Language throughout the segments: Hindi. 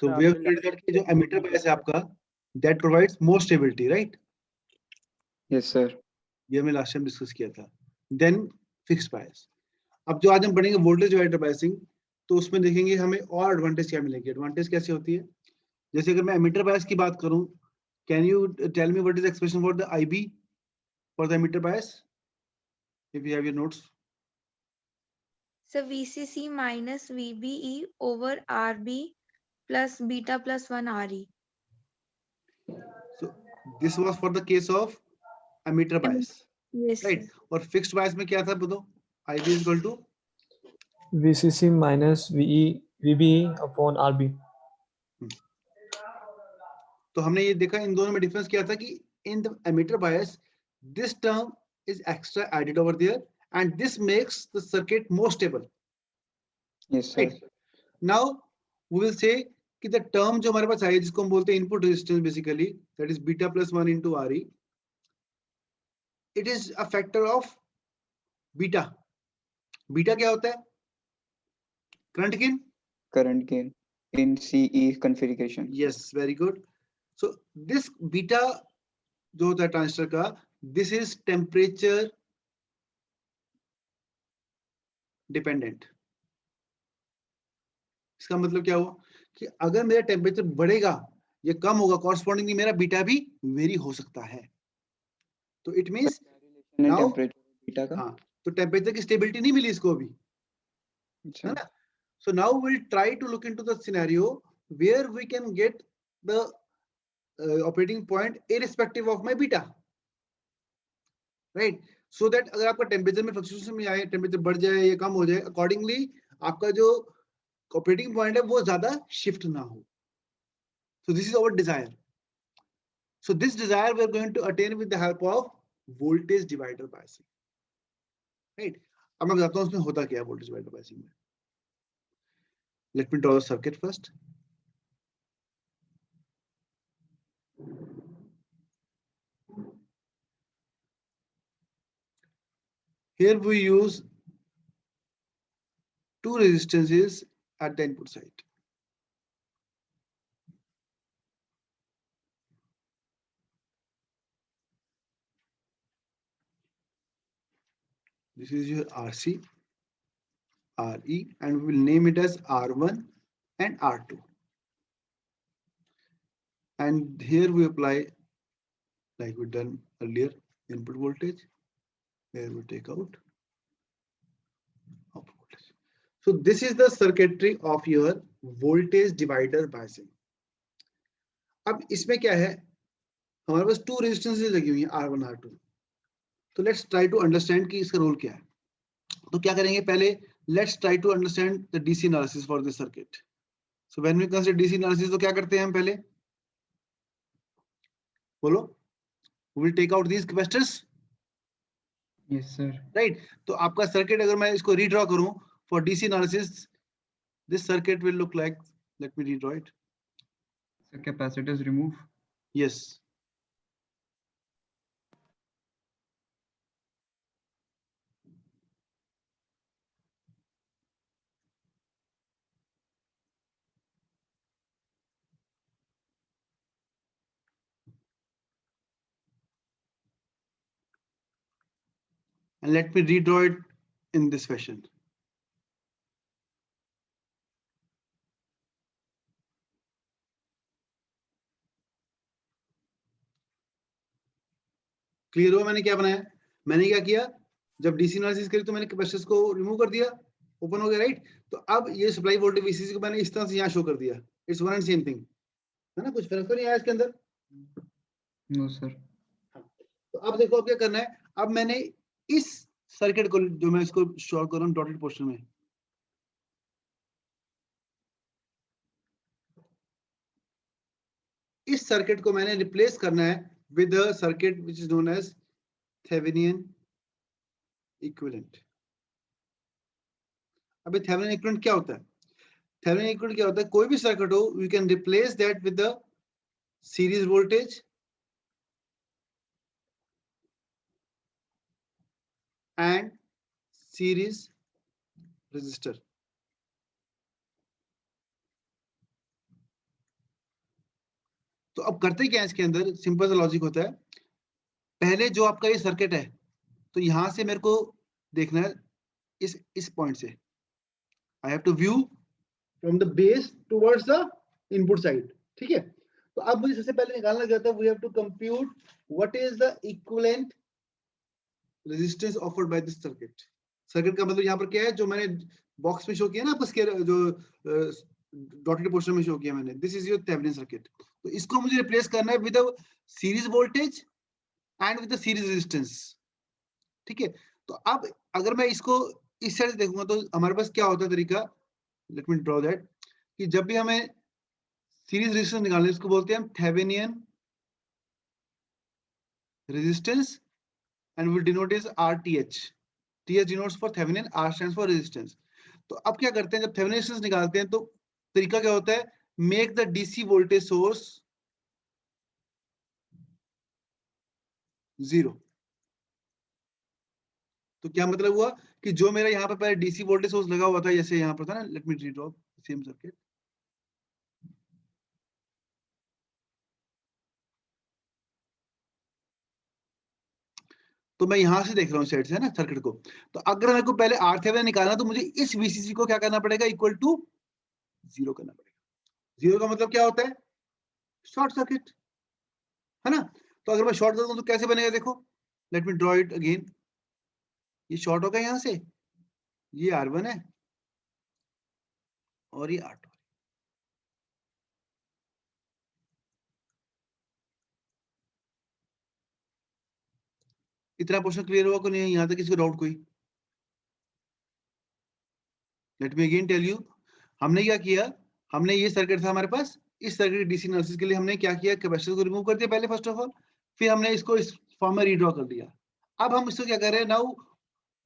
So we have studied that कि जो emitter bias है आपका, that provides more stability, right? Yes, sir. ये हमने लास्ट टाइम डिस्कस किया था. Then fixed bias. अब जो आज हम पढ़ेंगे वोल्टेज डिवाइडर बायसिंग, तो उसमें देखेंगे हमें और एडवांटेज क्या मिलेंगे. एडवांटेज कैसे होती है? जैसे अगर मैं एमिटर बायस की बात करूं, can you tell me what is expression for the IB for the emitter bias if you have your notes. So VCC minus VBE over RB plus beta plus 1 RE. So this was for the case of emitter bias, Yes. right? और फिक्स्ड बायस में क्या था बताओ? IB is equal to VCC minus VBE upon RB. तो हमने ये देखा इन दोनों में डिफरेंस क्या था कि in the emitter bias this term is extra added over there and this makes the circuit more stable. Yes, sir. Now we will say कि द टर्म जो हमारे पास आई है जिसको हम बोलते हैं input resistance basically that is beta plus 1 into RE, it is a factor of beta. Beta क्या होता है? Current gain. Current gain in CE configuration. Yes, very good. So this beta जो होता है ट्रांजिस्टर का, दिस इज टेम्परेचर डिपेंडेंट. इसका मतलब क्या हुआ कि अगर मेरा टेम्परेचर बढ़ेगा या कम होगा, कॉरस्पॉन्डिंगली मेरा बीटा भी वेरी हो सकता है. तो it means And now temperature beta का. हाँ, तो टेम्परेचर की स्टेबिलिटी नहीं मिली इसको अभी, है अच्छा. ना. So now we'll try to look into the scenario where we can get the operating point irrespective of my beta, right? So that अगर आपका टेम्परेचर में फ्लक्चुएशन में आए, टेम्परेचर बढ़ जाए या कम हो जाए, अकॉर्डिंगली आपका जो ऑपरेटिंग पॉइंट है वो ज्यादा शिफ्ट ना हो. So this is our desire. So this desire we are going to attain with the help of voltage divider biasing, right? अब मैं बताता हूँ उसमें होता क्या है voltage divider biasing में. Let me draw the circuit first. Here we use two resistances at the input side. This is your RC, RE, and we will name it as R1 and R2. And here we apply, like we done earlier, input voltage. Here we take out output voltage. So this is the circuitry of your voltage divider biasing. अब इसमें क्या है, हमारे पास two resistances लगी हुई हैं R1 R2. तो let's try to understand कि इसका रोल क्या है. तो क्या करेंगे पहले, let's try to understand the DC analysis for this circuit. So when we consider DC analysis, तो क्या करते हैं हम पहले, बोलो. We will take out these capacitors. Yes, sir. Right. तो आपका सर्किट अगर मैं इसको रीड्रॉ करूं for DC analysis, this circuit will look like, let me redraw it. So capacitors remove. Yes. And let me redraw it in this fashion. Clear हो मैंने क्या बनाया? मैंने क्या किया, जब डीसी एनालिसिस करी तो मैंने कैपेसिटर्स को रिमूव कर दिया, ओपन हो गया, राइट. तो अब ये सप्लाई वोल्टेज वीसीसी को मैंने इस तरह से यहाँ शो कर दिया. It's one and same thing, है ना. कुछ फर्क तो नहीं आया इसके अंदर? No, sir. तो अब देखो अब क्या करना है. अब मैंने इस सर्किट को, जो मैं इसको शो कर रहा हूँ डॉटेड पोर्शन में, इस सर्किट को मैंने रिप्लेस करना है with a circuit which is known as Thevenin equivalent. अब थेवेनिन इक्विवेलेंट क्या होता है? थेवेनिन इक्विवेलेंट क्या होता है? कोई भी सर्किट हो, we can replace that with the series voltage and series resistor. तो अब करते क्या है इसके अंदर, सिंपल सा लॉजिक होता है, पहले जो आपका ये सर्किट है, तो यहां से मेरे को देखना है इस पॉइंट से, I have to view from the base towards the input side, ठीक है। तो अब मुझे सबसे पहले निकालना क्या होता है, we have to compute what is the equivalent resistance offered by this circuit. Circuit का मतलब यहाँ पर क्या है, जो मैंने बॉक्स में शो किया ना आपको, स्केयर जो डॉटेड पोर्शन में शो किया मैंने, this is your Thevenin circuit. तो इसको मुझे रिप्लेस करना है with a series voltage and with the series resistance, ठीक है। तो अब अगर मैं इसको इस साइड से देखूंगा तो हमारे पास क्या होता है तरीका, लेट मी ड्रॉ दैट, कि जब भी हमें सीरीज रेजिस्टेंस निकालना है, इसको बोलते हैं हम Thevenin resistance and we denote as RTH. TH denotes for Thevenin, R stands for resistance. तो अब क्या करते हैं, जब Thevenin resistance निकालते हैं तो तरीका क्या होता है, make the DC voltage source 0. तो क्या मतलब हुआ कि जो मेरा यहाँ पर पहले DC वोल्टेज सोर्स लगा हुआ था, जैसे यहाँ पर था ना, let me redraw same circuit, तो मैं यहां से देख रहा हूँ साइड से, है ना, सर्किट को। तो अगर मेरे को पहले RThevenin निकालना तो मुझे इस VCC को क्या करना पड़ेगा, इक्वल टू 0 करना पड़ेगा। 0 का मतलब क्या होता है, शॉर्ट सर्किट, है ना। तो अगर मैं शॉर्ट कर दूं तो कैसे बनेगा, देखो, late me draw it again. ये शॉर्ट होगा यहां से, ये R1 है और ये R2। इतना पोर्शन क्लियर हुआ को नहीं, यहां तक किसी को डाउट कोई? Let me again tell you, हमने क्या किया, हमने ये सर्किट था हमारे पास, इस सर्किट डीसी एनालिसिस के लिए हमने क्या किया, कैपेसिटर को रिमूव कर दिया पहले फर्स्ट ऑफ ऑल, फिर हमने इसको इस फॉर्म में रीड्रॉ कर दिया। अब हम इसको क्या कर रहे हैं, नाउ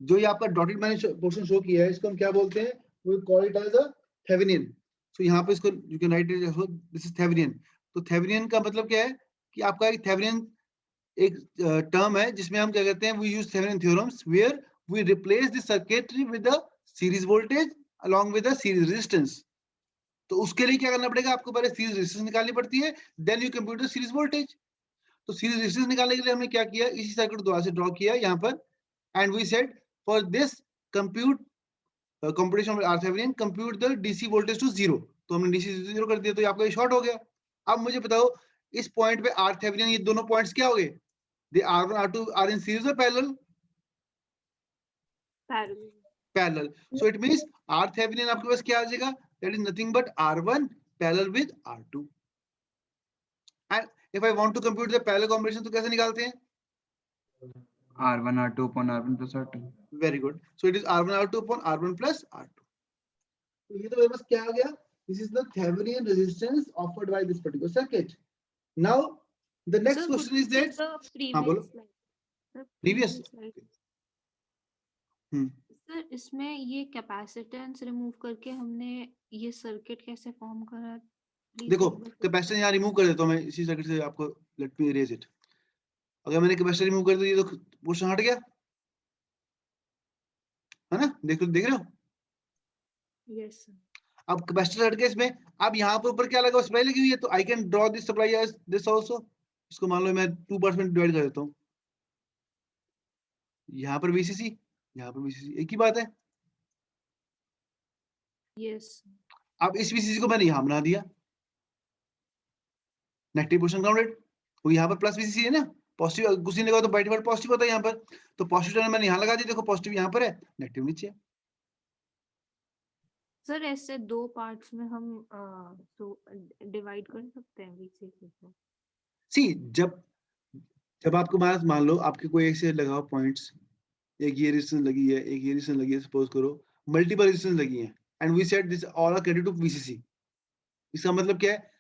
जो ये आपका डॉटेड मैंने पोर्शन शो किया है, इसको हम क्या बोलते हैं, we call it as a Thevenin. So यहाँ पे इसको you can write it, this is Thevenin. तो थेवेनिन का मतलब क्या है कि आपका एक थेवेनिन एक टर्म है जिसमें हम क्या कहते हैं, we use Thevenin theorems where we replace the circuitry with the series voltage along with the series resistance. तो उसके लिए क्या करना पड़ेगा, आपको पहले सीरीज रेजिस्टेंस निकालनी पड़ती है, then you compute the series voltage. तो सीरीज रेजिस्टेंस निकालने के लिए हमने क्या किया, इसी सर्किट को दोबारा से ड्रॉ किया यहाँ पर, and we said for this compute computation with RThevenin, compute the DC voltage to 0। तो हमने डीसी 0 कर दिया, तो आपका ये शॉर्ट हो गया। अब मुझे बताओ इस पॉइंट पे RThevenin, ये दोनों पॉइंट्स क्या हो गए, they R1 R2 are in series और parallel, parallel. So it means RThevenin आपके पास क्या आ जाएगा, that is nothing but R1 parallel with R2। And if I want to compute the parallel combination तो कैसे निकालते हैं, R1 R2 upon R1 plus R2. Very good. So it is R1 R2 upon R1 plus R2। तो ये तो मेरे पास क्या आ गया, this is the Thevenin resistance offered by this particular circuit. Now the next question is that, हाँ बोलो, प्रीवियस, सर इसमें ये कैपेसिटेंस रिमूव करके हमने ये सर्किट कैसे फॉर्म करा, प्लीज देखो एक बार कैपेसिटर यहाँ रिमूव कर देता हूँ मैं इसी सर्किट से आपको, लेट मी इरेज इट। अगर मैंने कैपेसिटर रिमूव कर दिया तो पोर्शन हट गया, है ना, देख रहे हो। Yes sir. अब कैपेसिटर हट गया इसमें, अब यहाँ पर ऊपर क्या लगा, सप्लाई लगी हुई है, तो I can draw this supply as this also. इसको मान लो मैं 2 पार्ट्स में डिवाइड कर देता हूँ, यहाँ पर VCC, यहाँ पर VCC, एक ही बात है। यस अब इस VCC को मैंने यहाँ बना दिया, नेगेटिव पोर्शन ग्राउंडेड, वो यहाँ पर प्लस VCC है ना, पॉजिटिव कुछ नहीं लगा तो बाई डिफॉल्ट पॉजिटिव होता है यहाँ पर, तो पॉजिटिव टर्मिनल मैंने यहाँ लगा दिया, देखो पॉजिटिव यहाँ पर है, नेगेटिव नीचे है। सर, ऐसे दो पार्ट्स में हम डिवाइड कर सकते हैं VCC को। सी जब आपको मान लो आपके कोई ऐसे लगाओ पॉइंट्स, एक ये रेजिस्टेंस लगी है, एक ये रेजिस्टेंस लगी है, सपोज करो मल्टीपल रेजिस्टेंस लगी हैं, and we said this all are credit to VCC। इसका मतलब क्या है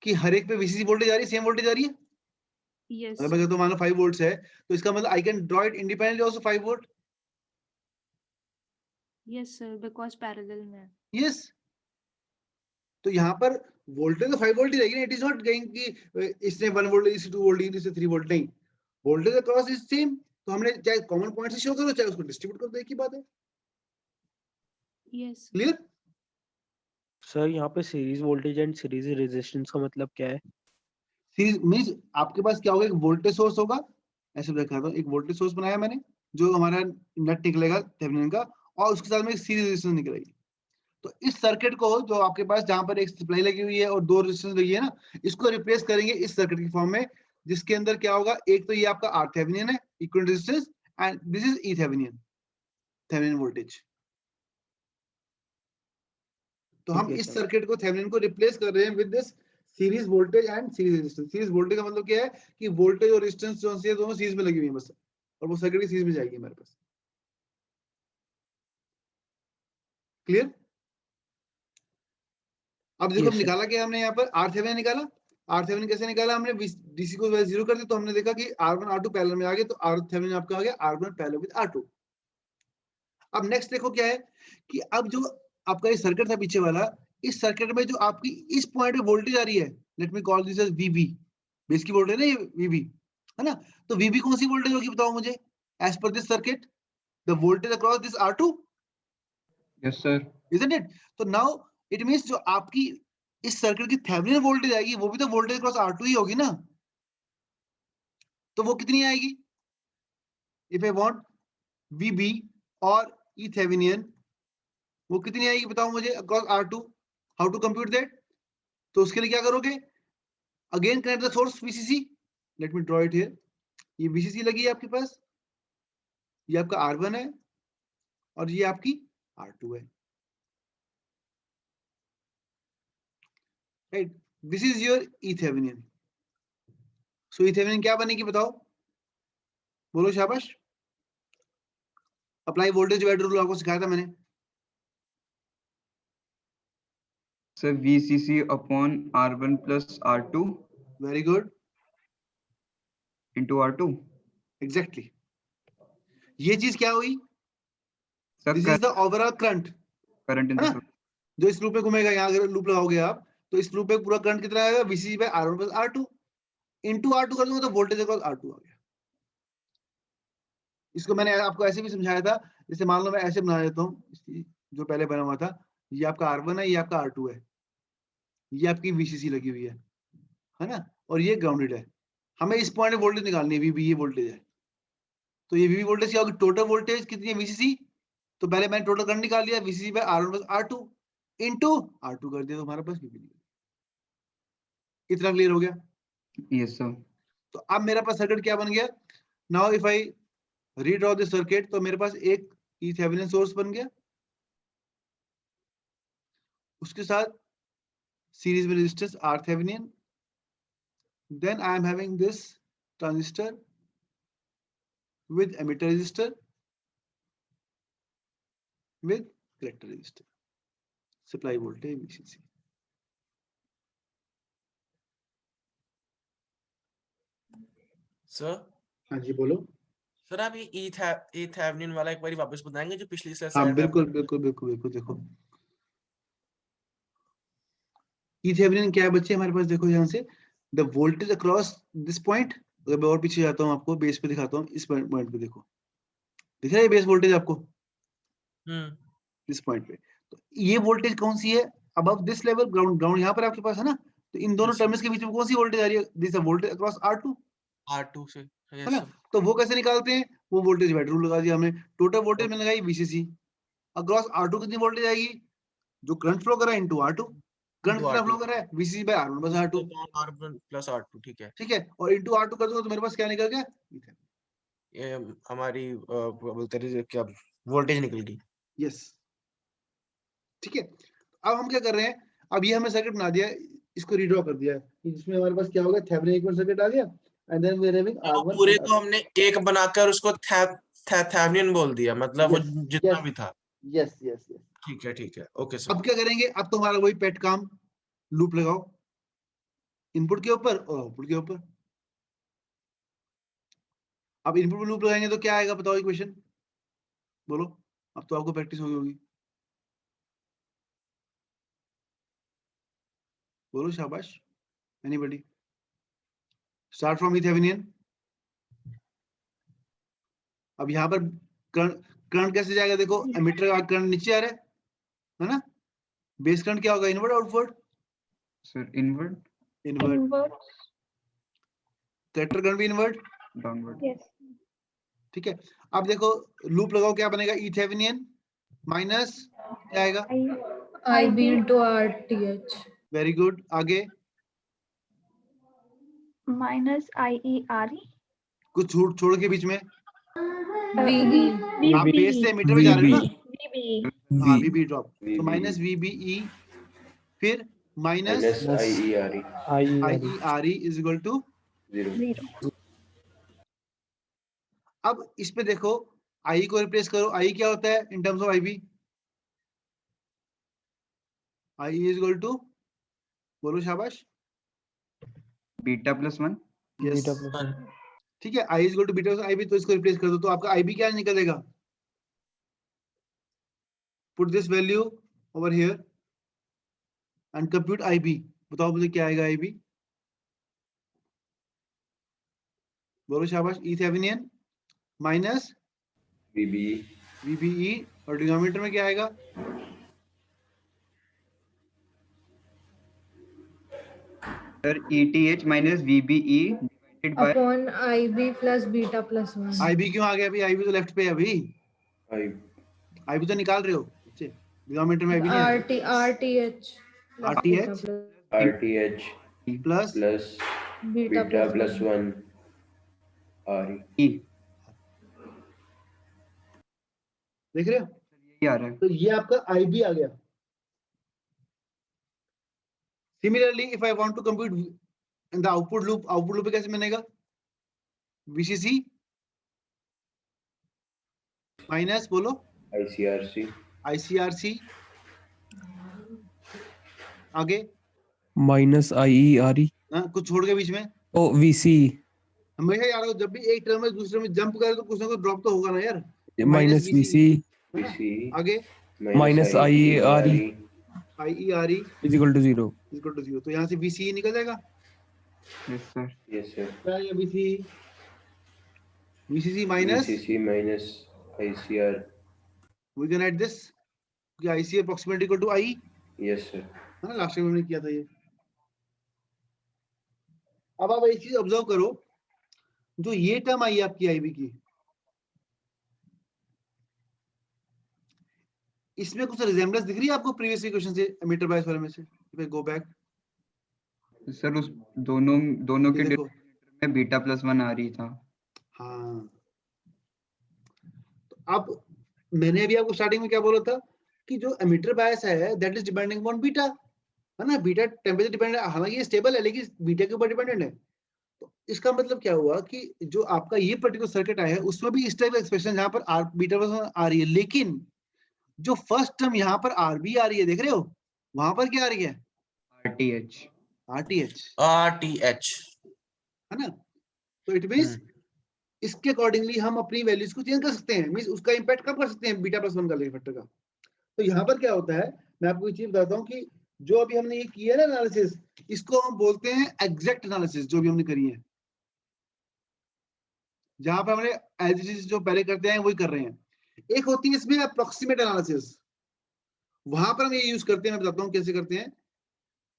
कि हर एक पे VCC वोल्टेज आ रही है, सेम वोल्टेज आ रही है। यस अगर मैं कहता हूं मान लो 5 वोल्ट्स है, तो इसका मतलब आई can draw it independently also 5 volt. Yes sir, because parallel में। यस, तो यहाँ पर वोल्टेज तो 5 वोल्ट ही रहेगी, इट इज नॉट गोइंग कि इसने 1 वोल्ट, इससे 2 वोल्ट, इससे 3 वोल्ट, नहीं, वोल्टेज अक्रॉस इज सेम। तो हमने चाहे कॉमन पॉइंट से शो करो, चाहे उसको डिस्ट्रीब्यूट कर दो, एक ही बात है। Yes clear? सर यहाँ पे series voltage and series resistance का मतलब क्या है? सीरीज मींस आपके पास क्या होगा, एक वोल्टेज सोर्स होगा, ऐसे दिखाता हूं, एक वोल्टेज सोर्स बनाया मैंने जो हमारा नेट निकलेगा थेवेनिन का, और उसके साथ में एक सीरीज रेजिस्टेंस निकलेगी। तो इस सर्किट को जो आपके पास जहां पर एक सप्लाई लगी हुई है और 2 रेजिस्टेंस लगी है ना, इसको रिप्लेस करेंगे इस सर्किट की फॉर्म में, जिसके अंदर क्या होगा, एक तो ये आपका आर थेवेनिन है equivalent resistance, and this is E Thevenin, Thevenin voltage. तो हम ठीक है इस सर। सर्किट को थेवेनिन को रिप्लेस कर रहे हैं with this series voltage and series resistance. Series voltage का मतलब क्या है कि वोल्टेज और रेजिस्टेंस जो है दोनों सीरीज में लगी हुई है बस, और वो सर्किट की सीरीज में जाएगी हमारे पास। क्लियर? अब देखो Yes, sir. निकाला क्या हमने यहाँ पर, आर थेवेनिन निकाला। आर थेवेनिन कैसे निकाला हमने, डीसी को 0 कर दिया, तो हमने देखा कि R1 R2 पैरेलल में आ गए, तो आर थेवेनिन आपका आ गया R1 पैरेलल विद R2। अब नेक्स्ट देखो क्या है कि अब जो आपका ये सर्किट था पीछे वाला, इस सर्किट में जो आपकी इस पॉइंट पे वोल्टेज आ रही है, let me call this as VB, base की वोल्टेज ना ये VB, है ना? तो VB कौन सी वोल्टेज होगी बताओ मुझे, as per this circuit, the voltage across this R2, Yes, sir. isn't it? तो नाउ इट मींस जो आपकी इस सर्किट की थेवेनिन वोल्टेज आएगी वो भी तो वोल्टेज अक्रॉस R2 ही होगी ना, तो वो कितनी आएगी, इफ आई वांट VB और E थेवेनिन, वो कितनी आएगी बताओ मुझे across R2, how to compute that? तो उसके लिए क्या करोगे, again connect the source VCC, let me draw it here, ये VCC लगी है आपके पास, ये आपका R1 है और ये आपकी R2 है, right? This is your E Thevenin. So E Thevenin क्या बनेगी बताओ, बोलो शाबाश। अप्लाई वोल्टेज डिवाइडर रूल आपको सिखाया था मैंने, Sir, VCC upon R1 plus R2 very good, into R2. Exactly. ये चीज क्या हुई, Sir, this is the overall current, current in है the ना? जो इस लूप में घूमेगा, यहाँ अगर लूप लगाओगे आप, तो इस लूप में पूरा करंट कितना आएगा, VCC bye R1 plus R2 into R2 कर दूंगा तो वोल्टेज अक्रॉस R2 आ गया। इसको मैंने आपको ऐसे भी समझाया था, जैसे मान लो मैं ऐसे बना देता हूँ, जो पहले बना हुआ था, ये आपका R1 है, ये आपका R2 है, ये आपकी VCC लगी हुई है ना, और ये ग्राउंडेड है। हमें इस पॉइंट में वोल्टेज निकालनी है, VB ये वोल्टेज है, तो ये VB वोल्टेज क्या होगी, टोटल वोल्टेज कितनी है VCC, तो पहले मैंने टोटल करंट निकाल लिया, VCC bye R1 plus R2 into R2 कर दिया, तो हमारे पास VB निकल, इतना क्लियर हो गया? Yes, sir. तो अब मेरे पास सर्किट क्या बन गया, now if I redraw this circuit, तो मेरे पास एक E थेवेनिन सोर्स बन गया, उसके साथ सीरीज में resistance R Thevenin, then I am having this transistor with emitter resistor with collector resistor, supply voltage VCC. Sir हाँ जी बोलो। सर आप ये ई थेवेनिन वाला एक बार वापस बताएंगे जो पिछली स्लाइड हाँ बिल्कुल बिल्कुल बिल्कुल बिल्कुल, देखो E थेवेनिन क्या है बच्चे हमारे पास, देखो यहाँ से the voltage across this point, अगर मैं और पीछे जाता हूँ आपको बेस पे दिखाता हूँ, इस पॉइंट पे देखो, दिख रहा है बेस वोल्टेज आपको, इस पॉइंट पे, तो ये वोल्टेज कौन सी है, above this level, ground, ground यहाँ पर आपके पास है ना, तो इन दोनों Yes, टर्मिनल्स के बीच में कौन सी वोल्टेज आ रही है, this voltage across R2, R2 से है यस ना? सर तो वो कैसे निकालते हैं, वो वोल्टेज डिवाइडर रूल लगा दिया हमने, टोटल वोल्टेज में लगाई VCC अक्रॉस R2, कितनी वोल्टेज आएगी, जो करंट फ्लो कर रहा है इनटू R2, करंट Into कितना R2 फ्लो कर रहा है, VCC bye R1 plus R2, R1 plus R2 ठीक है, ठीक है, और इनटू R2 कर दूंगा तो मेरे पास क्या निकल गया, ये हमारी बोलते रहे क्या वोल्टेज निकल गई। यस, ठीक है। अब हम क्या कर रहे हैं, अब ये हमें सर्किट बना दिया, इसको रीड्रॉ कर दिया है, जिसमें हमारे पास क्या होगा, थेवेनिन इक्विवेलेंट सर्किट आ गया, and then we are having वो R1 पूरे and को हमने एक बनाकर उसको थेवेनिन बोल दिया, मतलब वो जितना भी था। Yes yes yes. ठीक है ओके सर। अब क्या करेंगे, अब तो हमारा वही पेट काम, लूप लगाओ इनपुट के ऊपर और आउटपुट के ऊपर। अब इनपुट में लूप लगाएंगे तो क्या आएगा बताओ इक्वेशन, बोलो, अब तो आपको प्रैक्टिस हो गई होगी, बोलो शाबाश, एनीबॉडी, स्टार्ट फ्रॉम थेवेनिन। अब यहाँ पर करंट कैसे जाएगा, देखो एमिटर का करंट नीचे आ रहा है ना, बेस करंट क्या होगा, inward outward, Sir, inward. Inward, character गण भी इनवर्ट, डाउनवर्ड। Yes. ठीक है। अब देखो लूप लगाओ, क्या बनेगा, ई थेवेनियन माइनस क्या आएगा, IB into RTH. Very good, आगे minus IERE. कुछ छोड़ के बीच में, VB. आप बेस से मीटर में जा रहे हो ना, VB. हाँ वीबी ड्रॉप, तो माइनस वीबीई, फिर minus IERE IERE is equal to 0. 0. अब इसमें देखो आई को रिप्लेस करो, आई क्या होता है in terms of IB, I is equal to, बोलो शाबाश, beta plus 1। Yes beta plus 1 ठीक है, I is equal to beta plus IB, तो इसको रिप्लेस कर दो, तो आपका आईबी क्या निकलेगा, put this value over here and compute IB, बताओ मुझे क्या आएगा आईबी, बोलो शाबाश, ई थेवेनियन माइनस VBE वीबीई, और डिनोमिनेटर में क्या आएगा, sir ETH minus VBE divided by Upon IB plus beta plus 1. IB क्यों आ गया अभी, आईबी तो लेफ्ट पे है अभी, I आईबी तो निकाल रहे हो बच्चे, डिनोमिनेटर में आईबी नहीं है, RTH. plus RTH beta plus RTH plus plus beta beta plus plus 1 RE. E। देख रहे हो, यही आ रहा है। तो ये आपका आईबी आ गया। Similarly if I want to compute in the output loop कैसे बनेगा, वीसीसी माइनस बोलो ICRC आईसीआरसी, आगे माइनस IERE हाँ, कुछ छोड़ के बीच में, ओ VC हमेशा याद रखो जब भी एक टर्म में दूसरे में जंप करे तो कुछ ना कुछ ड्रॉप तो होगा ना यार, माइनस VC है ना? VC आगे minus IERE IERE is equal to 0। Equal to 0, तो यहाँ से वीसी निकल जाएगा, यस सर। Yes sir. क्या है VC, VCC minus, VCC minus ICR. We can add this, कि IC approximately equal to I, Yes sir. है ना, लास्ट टाइम हमने किया था ये। अब आप एक चीज ऑब्जर्व करो, जो ये टर्म आई आपकी आईबी की, इसमें कुछ रिजेम्बलेंस दिख रही है आपको प्रीवियस क्वेश्चन से, एमिटर बायस वाले में से, if I go back, sir उस दोनों ये के देखो, डिनोमिनेटर में बीटा प्लस 1 आ रही था। हाँ, तो अब मैंने अभी आपको स्टार्टिंग में क्या बोला था कि जो एमिटर बायस है that is depending upon beta, है ना, बीटा टेम्परेचर डिपेंडेंट है, हालांकि ये स्टेबल है लेकिन बीटा के ऊपर डिपेंडेंट है। तो इसका मतलब क्या हुआ कि जो आपका ये पर्टिकुलर सर्किट आया है उसमें भी इस टाइप एक्सप्रेशन जहां पर आर बीटा प्लस आ रही है, लेकिन जो फर्स्ट टर्म यहाँ पर आरबी आ रही है, देख रहे हो, वहां पर क्या आ रही है, RTH। RTH, है ना, तो इट मींस हम्म। इसके अकॉर्डिंगली हम अपनी वैल्यूज को चेंज कर सकते हैं, मींस उसका इंपैक्ट कम कर सकते हैं बीटा प्लस 1 का फैक्टर का। तो यहाँ पर क्या होता है, मैं आपको एक चीज बताता हूँ कि जो अभी हमने ये किया है ना एनालिसिस, इसको हम बोलते हैं एग्जैक्ट एनालिसिस, जो भी हमने करी है, जहां पर हमने एज इट इज जो पहले करते हैं वही कर रहे हैं। एक होती है इसमें अप्रोक्सीमेट एनालिसिस, वहां पर हम ये यूज करते हैं, मैं बताता हूँ कैसे करते हैं।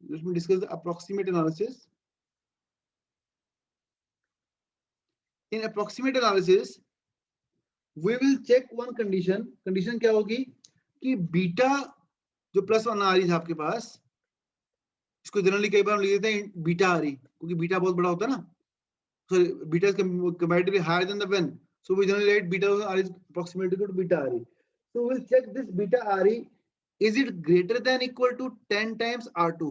Let me discuss the approximate analysis. In approximate analysis we will check one condition, condition क्या होगी कि बीटा जो प्लस 1 आ रही है आपके पास, इसको जनरली कई बार हम लिख देते हैं बीटा आ रही, क्योंकि बीटा बहुत बड़ा होता है ना, sorry beta is comparatively higher than the one, so we generally write beta r is approximately equal to beta r. So we'll check this beta r, is it greater than equal to 10 times r2?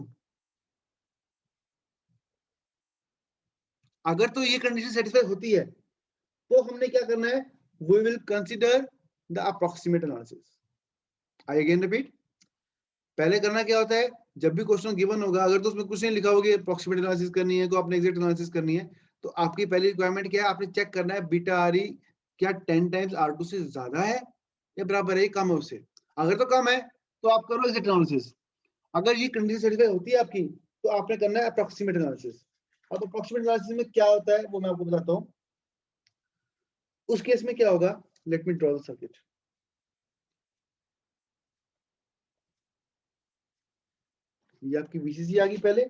अगर तो ये कंडीशन सेटिस्फाई होती है तो हमने क्या करना है, we will consider the approximate analysis. I again repeat, पहले करना क्या होता है, जब भी क्वेश्चन गिवन होगा, अगर तो उसमें कुछ नहीं लिखा होगा अप्रोक्सीमेट एनालिसिस करनी है, को आपने एग्जैक्ट एनालिसिस करनी है, तो आपकी पहली रिक्वायरमेंट क्या है, आपने चेक करना है बीटा आर क्या 10 टाइम्स R2 से ज्यादा है या बराबर है, कम है उससे। अगर तो कम है तो आप करो एग्जैक्ट एनालिसिस, अगर ये कंडीशन सेटिस्फाई होती है आपकी तो आपने करना है अप्रोक्सीमेट एनालिसिस। अब अप्रोक्सीमेट एनालिसिस में क्या होता है वो मैं आपको बताता हूँ। उस केस में क्या होगा, late me draw the circuit. ये आपकी वीसीसी आ गई पहले,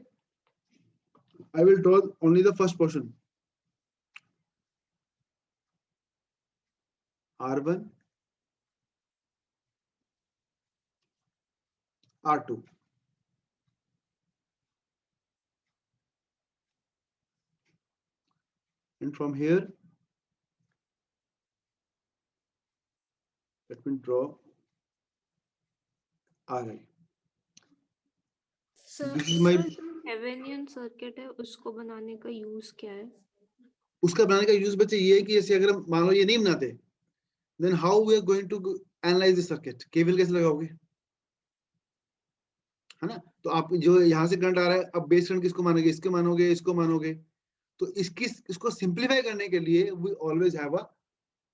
I will draw only the first portion, R1 R2. And from here, let me draw RI. Sir This is my Thevenin circuit है उसको बनाने का यूज क्या है? उसका बनाने का यूज बच्चे ये है कि जैसे अगर हम मान लो ये नहीं बनाते, then how we are going to analyze the circuit? KVL कैसे लगाओगे, है ना? तो आप जो यहाँ से करंट आ रहा है, अब बेस करंट किसको मानोगे, इसको मानोगे, इसको मानोगे, तो इसको सिंप्लीफाई करने के लिए we always have a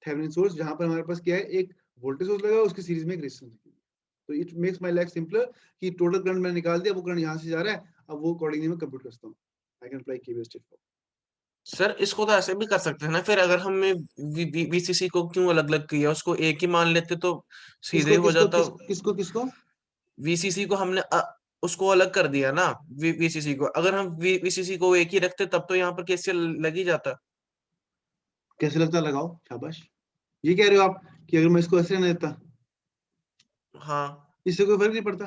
Thevenin source, जहां पर हमारे पास क्या है, एक वोल्टेज सोर्स लगा, उसकी सीरीज में एक रेजिस्टेंस। तो it makes my life simpler कि टोटल करंट मैंने निकाल दिया, वो करंट यहाँ से जा रहा है, अब वो अकॉर्डिंगली मैं कंप्यूट करता हूँ। I can apply KVL step for. Sir इसको तो ऐसे भी कर सकते हैं ना, फिर अगर हमने वीसीसी को क्यों अलग अलग किया, उसको एक ही मान लेते तो सीधे हो जाता। किसको वीसीसी को हमने उसको अलग कर दिया ना, वीसीसी को, अगर हम वीसीसी को एक ही रखते तब तो यहाँ पर कैसे लग ही जाता। कैसे लगता, लगाओ, शाबाश। ये कह रहे हो आप कि अगर मैं इसको ऐसे रहने देता, हाँ इससे कोई फर्क नहीं पड़ता।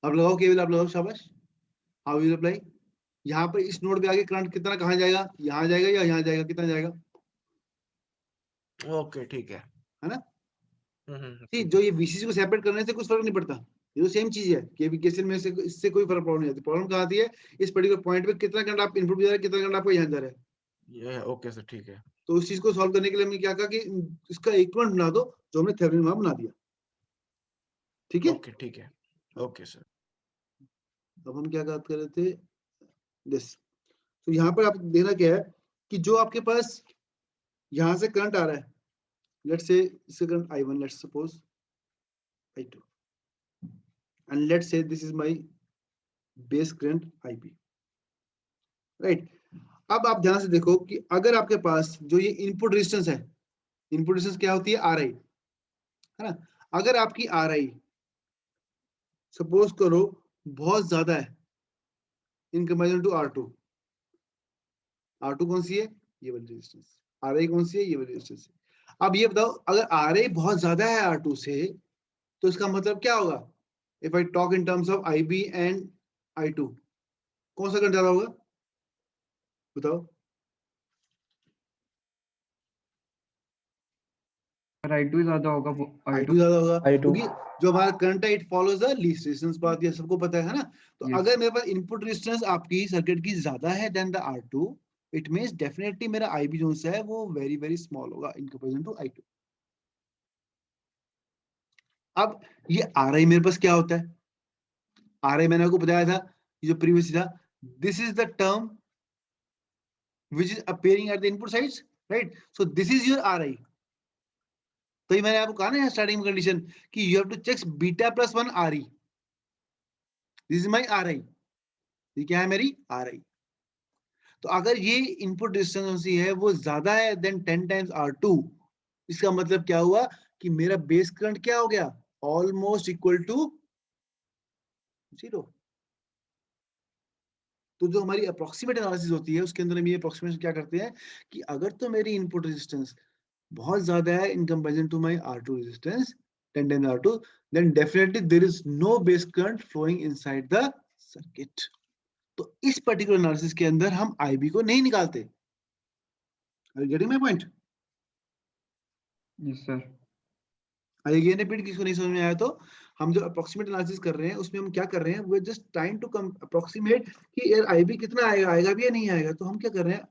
अब लगाओ केवीएल, आप लगाओ, शाबाश। How will apply? यहाँ पर इस नोड पे आगे करंट कितना कहाँ जाएगा, यहाँ जाएगा या यहाँ जाएगा, कितना जाएगा? ओके ठीक है ना? ठीक जो ये वीसीसी को सेपरेट करने से कुछ फर्क नहीं पड़ता, ये तो सेम चीज है कि केसीएल में से इससे कोई फर्क प्रॉब्लम नहीं आती। प्रॉब्लम कहाँ आती है, इस पर्टिकुलर पॉइंट पे कितना करंट आप इनपुट जा रहा है, कितना करंट आपको यहाँ जा रहा है। ये ओके सर ठीक है। तो उस चीज को सॉल्व करने के लिए हमने क्या कहा कि इसका इक्विवेलेंट बना दो, जो हमने थेवेनिन वहां बना दिया। ठीक है, ओके ठीक है, ओके सर। अब हम क्या बात कर रहे थे, दिस। तो यहाँ पर आप देखना क्या है कि जो आपके पास यहाँ से करंट आ रहा है, लेट्स से इसका current I1, let's suppose I2, and let's say this is my base current IB, right? अब आप ध्यान से देखो कि अगर आपके पास जो ये इनपुट रेजिस्टेंस है, इनपुट रेजिस्टेंस क्या होती है, RI, है ना? अगर आपकी RI सपोज करो बहुत ज्यादा है in comparison to R2, R2 कौन सी है, ये वाली रेजिस्टेंस, RI कौन सी है, ये वाली रेजिस्टेंस। अब ये बताओ, अगर RI बहुत ज्यादा है R2 से, तो इसका मतलब क्या होगा? If I talk in terms of IB and I2, कौन सा करंट ज्यादा होगा, बताओ? I2 ज्यादा होगा, I2 ज्यादा होगा, I2 क्योंकि जो हमारा करंट है it follows the least resistance path, ये सबको पता है ना? तो Yes. अगर मेरे पास इनपुट रेजिस्टेंस आपकी सर्किट की ज्यादा है then the R2, it means definitely मेरा IB जो है वो वेरी वेरी स्मॉल होगा इन कंपैरिजन टू I2। अब ये RI मेरे पास क्या होता है, RI मैंने आपको बताया था, ये जो प्रीवियस था, this is the term which is appearing at the input sides, right? So this is your RI. तो ये मैंने आपको कहा ना स्टार्टिंग में कंडीशन कि you have to check beta plus 1 RE. This is my RI. ये क्या है, मेरी RI। तो अगर ये इनपुट रेजिस्टेंस है वो ज्यादा है देन 10 टाइम्स R2, इसका मतलब क्या हुआ कि मेरा बेस करंट क्या हो गया, ऑलमोस्ट इक्वल टू 0। तो जो हमारी अप्रोक्सीमेट एनालिसिस होती है उसके अंदर हम ये अप्रोक्सीमेशन क्या करते हैं कि अगर तो मेरी इनपुट रेजिस्टेंस बहुत ज्यादा है in comparison to my R2 resistance 10 times R2, then definitely there is no base current flowing inside the circuit. तो इस पर्टिकुलर एनालिसिस के अंदर हम IB को नहीं निकालते। Are you getting my point? Yes sir. आइए रिपीट, किसको नहीं समझ में आया तो हम जो अप्रोक्सीमेट एनालिसिस कर रहे हैं उसमें हम क्या कर रहे हैं, we are just trying to come approximate कि यार IB कितना आएगा, आएगा भी या नहीं आएगा। तो हम क्या कर रहे हैं,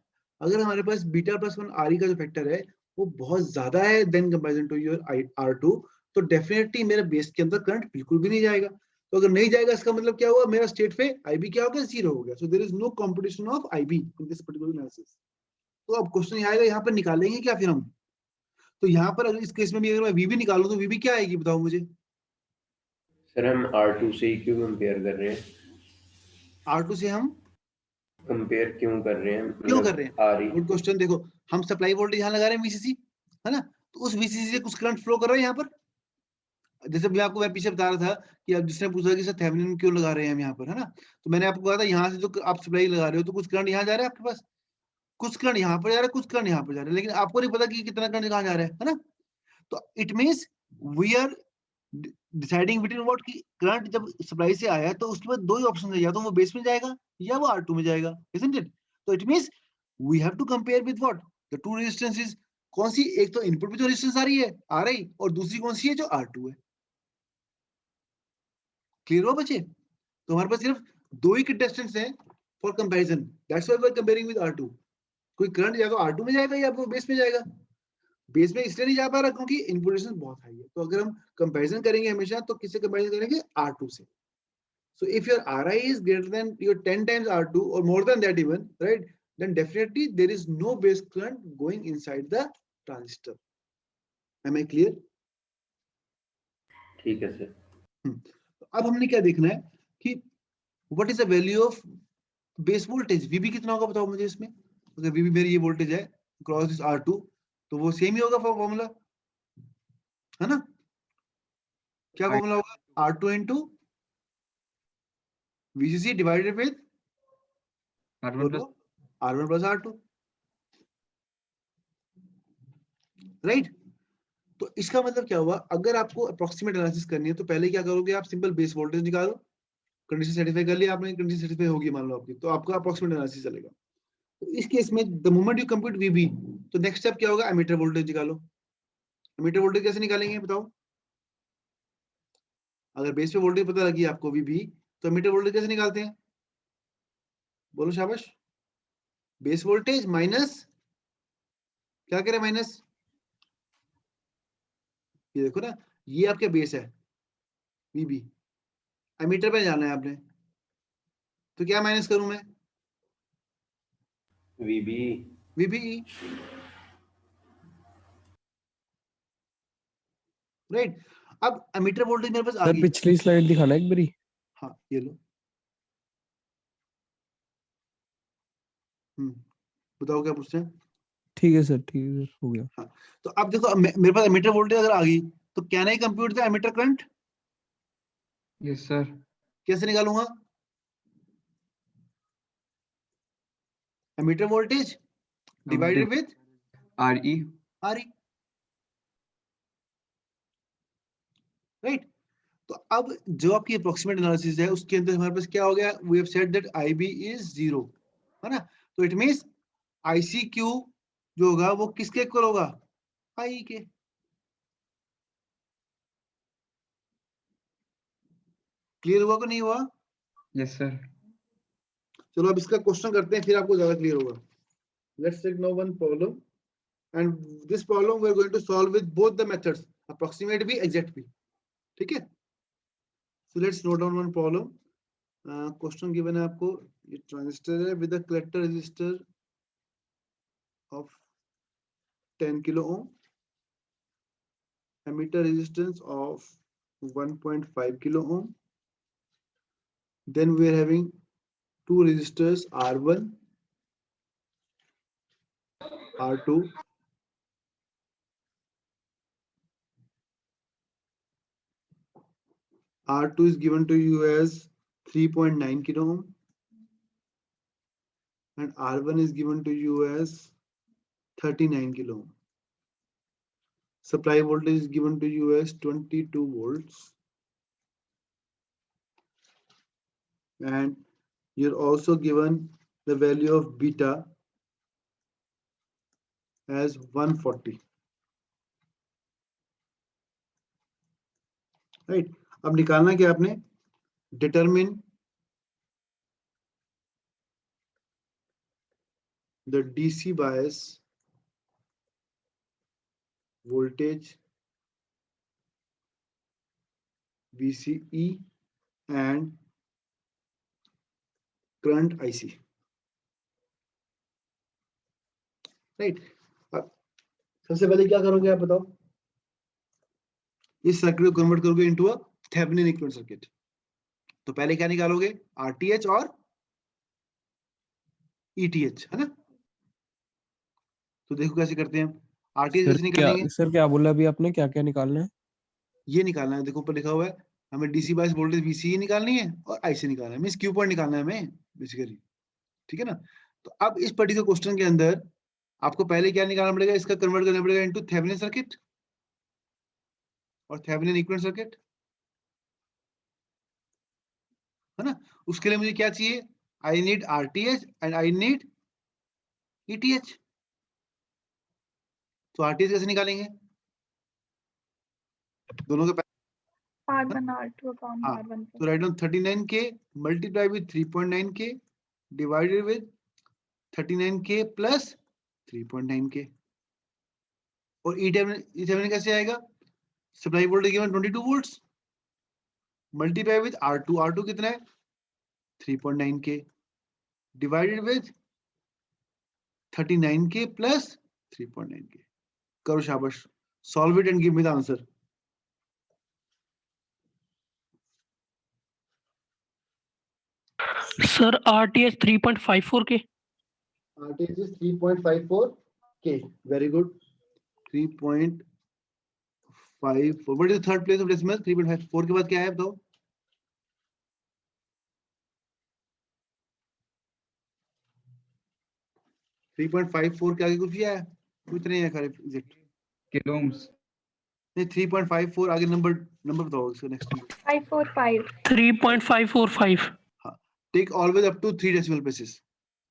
अगर हमारे पास बीटा प्लस 1 RE का जो फैक्टर है वो बहुत ज्यादा है then comparison to your R2, तो डेफिनेटली मेरे बेस के अंदर करंट बिल्कुल भी नहीं जाएगा। तो अगर नहीं जाएगा इसका मतलब क्या हुआ, मेरा स्टेट पे IB क्या हो गया, 0 हो गया। So there is no competition of IB in this particular analysis. तो अब क्वेश्चन आएगा यहाँ पर निकालेंगे क्या फिर हम, तो यहाँ पर अगर इस केस में भी अगर मैं VB निकालूं तो VB क्या आएगी, बताओ मुझे। सर हम R2 से ही क्यों कंपेयर कर रहे हैं, R2 से हम कंपेयर क्यों कर रहे हैं, क्यों कर रहे हैं, RE गुड क्वेश्चन। देखो हम सप्लाई वोल्टेज यहाँ लगा रहे हैं VCC, है ना? तो उस VCC से कुछ करंट फ्लो कर रहा है यहाँ पर, जैसे मैं पीछे बता रहा था कि अब जिसने पूछा कि सर थेवेनिन क्यों लगा रहे हैं हम यहाँ पर, है ना? तो मैंने आपको कहा था यहाँ से जो आप सप्लाई लगा रहे हो तो कुछ करंट यहाँ जा रहा है आपके पास, कुछ करंट यहाँ पर जा रहा है, कुछ करंट यहाँ पर जा रहा है, लेकिन आपको नहीं पता कि कितना करंट कहाँ जा रहा है ना? तो it means we are deciding between what की करंट जब सप्लाई से आया तो उसके बाद दो ही ऑप्शन है, या तो वो बेस में जाएगा या वो R2 में जाएगा, isn't it? तो it means we have to compare with what the two resistances. कौन सी, एक तो इनपुट पे जो रेजिस्टेंस आ रही है RI, और दूसरी कौन सी है जो R2 है। क्लियर हो बच्चे? तो हमारे पास सिर्फ दो ही कंटेस्टेंट्स हैं for comparison, that's why we are comparing with R2। कोई करंट या तो R2 में जाएगा या वो बेस में जाएगा। बेस में इसलिए नहीं जा पा रहा क्योंकि इनपुट रेजिस्टेंस बहुत हाई है। तो अगर हम कंपैरिजन करेंगे हमेशा तो किससे कंपैरिजन करेंगे? R2 से। So if your RI is greater than your 10 times R2 or more than that even, right, then definitely there is no base current going inside the transistor. Am I clear? ठीक है सर। अब हमने क्या देखना है कि what is the value of base voltage? VB कितना होगा बताओ मुझे इसमें। अगर VB मेरी ये वोल्टेज है क्रॉस दिस R2 तो वो सेम ही होगा फॉर्मूला, है ना? क्या फॉर्मूला होगा? R2 into VCC divided with R1 plus R2, right? तो इसका मतलब क्या हुआ? अगर आपको अप्रोक्सीमेट एनालिसिस करनी है तो पहले क्या करोगे? आप सिंपल बेस वोल्टेज निकालो, कंडीशन सेटिस्फाई कर लिया आपने, कंडीशन सेटिस्फाई होगी मान लो आपकी, तो आपका अप्रोक्सीमेट एनालिसिस चलेगा। तो इस केस में the moment you compute VB, तो नेक्स्ट स्टेप क्या होगा? एमीटर वोल्टेज निकालो। एमीटर वोल्टेज कैसे निकालेंगे बताओ? अगर बेस पे वोल्टेज पता लगी आपको VB, तो एमीटर वोल्टेज कैसे निकालते हैं? बोलो शाबाश। बेस वोल्टेज माइनस, क्या कह रहे हैं माइनस? ये देखो ना, ये आपके बेस है VB, एमीटर पे जाना है आपने, तो क्या माइनस करूं मैं? VBE, right? अब एमीटर वोल्टेज मेरे पास आ सर गई। पिछली स्लाइड दिखाना एक बारी। हाँ ये लो। बताओ क्या पूछते हैं? ठीक है सर, ठीक है सर, हो गया। हाँ, तो अब देखो मेरे पास एमीटर वोल्टेज अगर आ गई तो can I compute the emitter current? Yes sir. कैसे निकालूंगा? Emitter voltage divided with RE। Right? तो अब जो आपकी अप्रोक्सीमेट एनालिसिस है उसके अंदर हमारे पास क्या हो गया? We have said that IB is 0, है ना? तो इट मींस ICQ जो होगा वो किसके इक्वल होगा? IE के। क्लियर हुआ कि नहीं हुआ? Yes sir. चलो अब इसका क्वेश्चन करते हैं, फिर आपको ज्यादा क्लियर होगा। Let's take now one problem, and this problem we are going to solve with both the methods, approximate भी एग्जैक्ट भी, ठीक है? So let's note down one problem. Question given है आपको, ये ट्रांजिस्टर है with a collector resistor of 10 kilo ohm, emitter resistance of 1.5 kilo ohm, then we are having two resistors R1, R2, R2 is given to you as 3.9 kilo ohm and R1 is given to you as 39 kilo ohm. Supply voltage is given to you as 22 volts and you're also given the value of beta as 140, right? अब निकालना क्या आपने? Determine the DC bias voltage VCE and current IC, right? अब सबसे पहले क्या करोगे आप बताओ? इस सर्किट को कन्वर्ट करोगे into a Thevenin equivalent circuit. तो पहले क्या निकालोगे? RTH और ETH, है ना? तो देखो कैसे करते हैं। RTH कैसे निकालेंगे? सर क्या बोला अभी आपने, क्या क्या निकालना है? ये निकालना है, देखो ऊपर लिखा हुआ है हमें DC बायस वोल्टेज VCE निकालनी है और IC निकालना है, मींस Q पॉइंट निकालना है हमें बेसिकली, ठीक है ना? तो अब इस पर्टिकुलर क्वेश्चन के अंदर आपको पहले क्या निकालना पड़ेगा? इसका कन्वर्ट करना पड़ेगा इनटू थेवेनिन सर्किट, और थेवेनिन इक्विवेलेंट सर्किट, है ना। उसके लिए मुझे क्या चाहिए, I need RTH and I need ETH. तो आरटीएच कैसे निकालेंगे, दोनों के R1 R2 upon हाँ, R1 तो write down 39K multiply with 3.9K divided with 39K plus 3.9K। और E7 कैसे आएगा, supply voltage given 22 volts multiply with R2, R2 कितना है 3.9K divided with 39K plus 3.9K। करो शाबाश, solve it and give me the answer. Sir RTS 3.54K. RTH is 3.54K. Very good. 3.54. What is the third place of decimal? 3.54 के बाद क्या है बताओ? थ्री 3.54 के आगे कुछ भी है? कुछ नहीं है खाली एग्जैक्ट किलो ओम्स। नहीं 3.54 आगे नंबर बताओ इसका नेक्स्ट। 545 3.545. हाँ, take always up to 3 decimal places.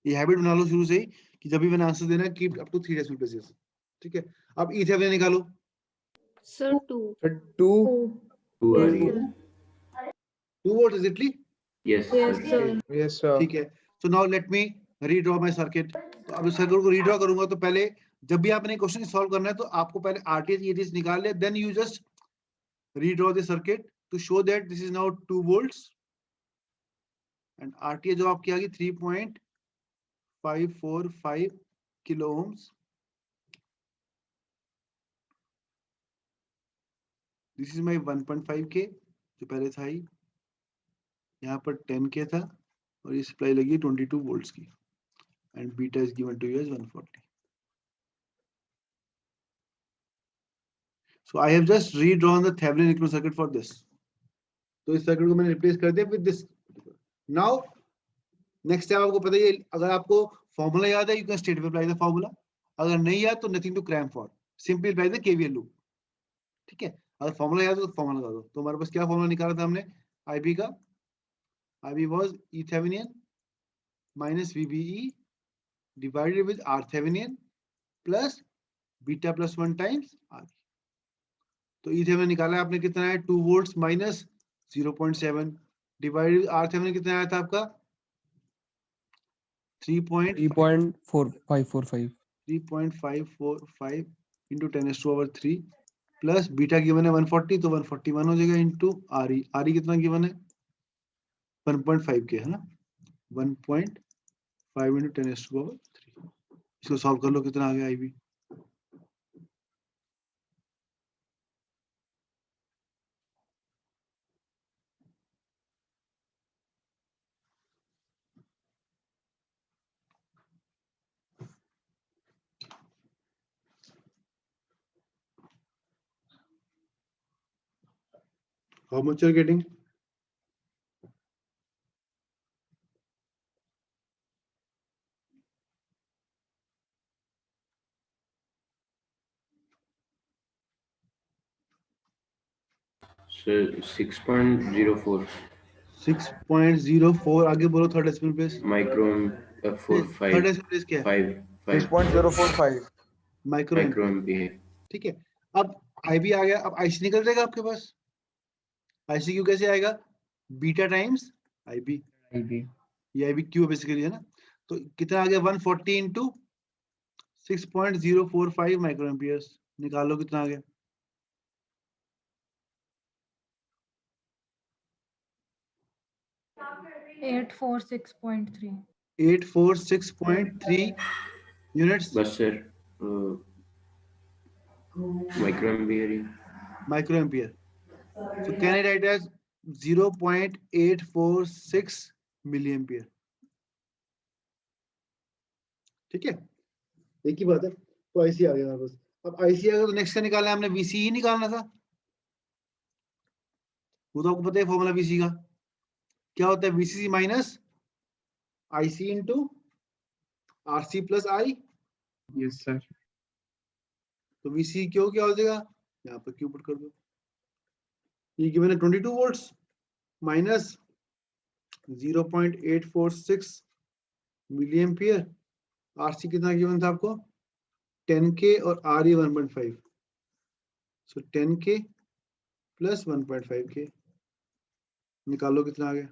ये हैबिट बना लो शुरू से ही कि जब भी मैंने आंसर देना keep up to 3 decimal places. ठीक है, अब E7 निकालो। सर 2 2 2 आ रही है। 2 volt exactly. Yes, Yes, sir. sir. Yes sir. ठीक है, so now let me redraw my circuit. तो अब सर्किट को रीड्रॉ करूंगा तो पहले जब भी आपने क्वेश्चन सॉल्व करना है तो आपको पहले आरटीएच ईटीएच निकाल ले, then you just redraw the circuit to show that this is now 2 volts and RTH जो आपकी आ गई 3.545 kilo ohms. This is my 1.5K जो पहले था ही, यहाँ पर 10K था और ये सप्लाई लगी 22 वोल्ट्स की and beta is given to you as 140। So I have just redrawn the Thevenin equivalent circuit for this. तो इस सर्किट को मैंने रिप्लेस कर दिया with this. Now next time आपको पता ही है, अगर आपको फॉर्मूला याद है you can straight apply the formula, अगर नहीं याद तो nothing to cram for, simply apply the KVL loop. ठीक है, अगर फॉर्मूला याद हो तो फॉर्मूला लगा दो। तो हमारे पास क्या फॉर्मूला निकाला था हमने आईबी का, IB was E Thevenin minus VBE divided with R Thevenin plus beta plus 1 times R. तो ई थेवेनिन निकाला आपने कितना है 2 volts minus 0.7 divided R Thevenin कितना आया था आपका 3.4545 into 10⁻³ प्लस बीटा गिवन है 140 तो 141 हो जाएगा इनटू आरई। आरई कितना गिवन है 1.5 के है ना, 1.5 into 10⁻³। इसको सॉल्व कर लो कितना आ गया IB. How much you're getting? So 6.04 6.04 आगे बोलो third decimal place. micro for third 5 decimal place क्या है 5 माइक्रो micro एम्पियर। ampere. ठीक है, अब आईबी आ गया, अब आईसी निकल जाएगा आपके पास। आईसी क्यू कैसे आएगा बीटा टाइम्स आईबी, ये आईबी क्यू बेसिकली है ना। तो कितना आ गया 140 into 6.045 माइक्रो एम्पियर्स। निकालो कितना आ गया 846.3. 846.3 यूनिट्स बस sir micro ampere. Micro ampere. So can I write as 0.846 milli ampere. ठीक है, एक ही बात है। तो आईसी आ गया बस। अब आईसी आ गया तो नेक्स्ट क्या निकालना है हमने, वीसी ही निकालना था। वो तो आपको पता है फॉर्मूला वीसी का क्या होता है, VCC minus IC into RC plus I. Yes sir. तो वीसी क्यों क्या हो जाएगा, यहाँ पर क्यू पुट कर दो। ये गिवन है 22 volts minus 0.846 milli ampere. RC कितना गिवन था आपको 10K और are 1.5, so 10K plus 1.5K निकालो कितना आ गया।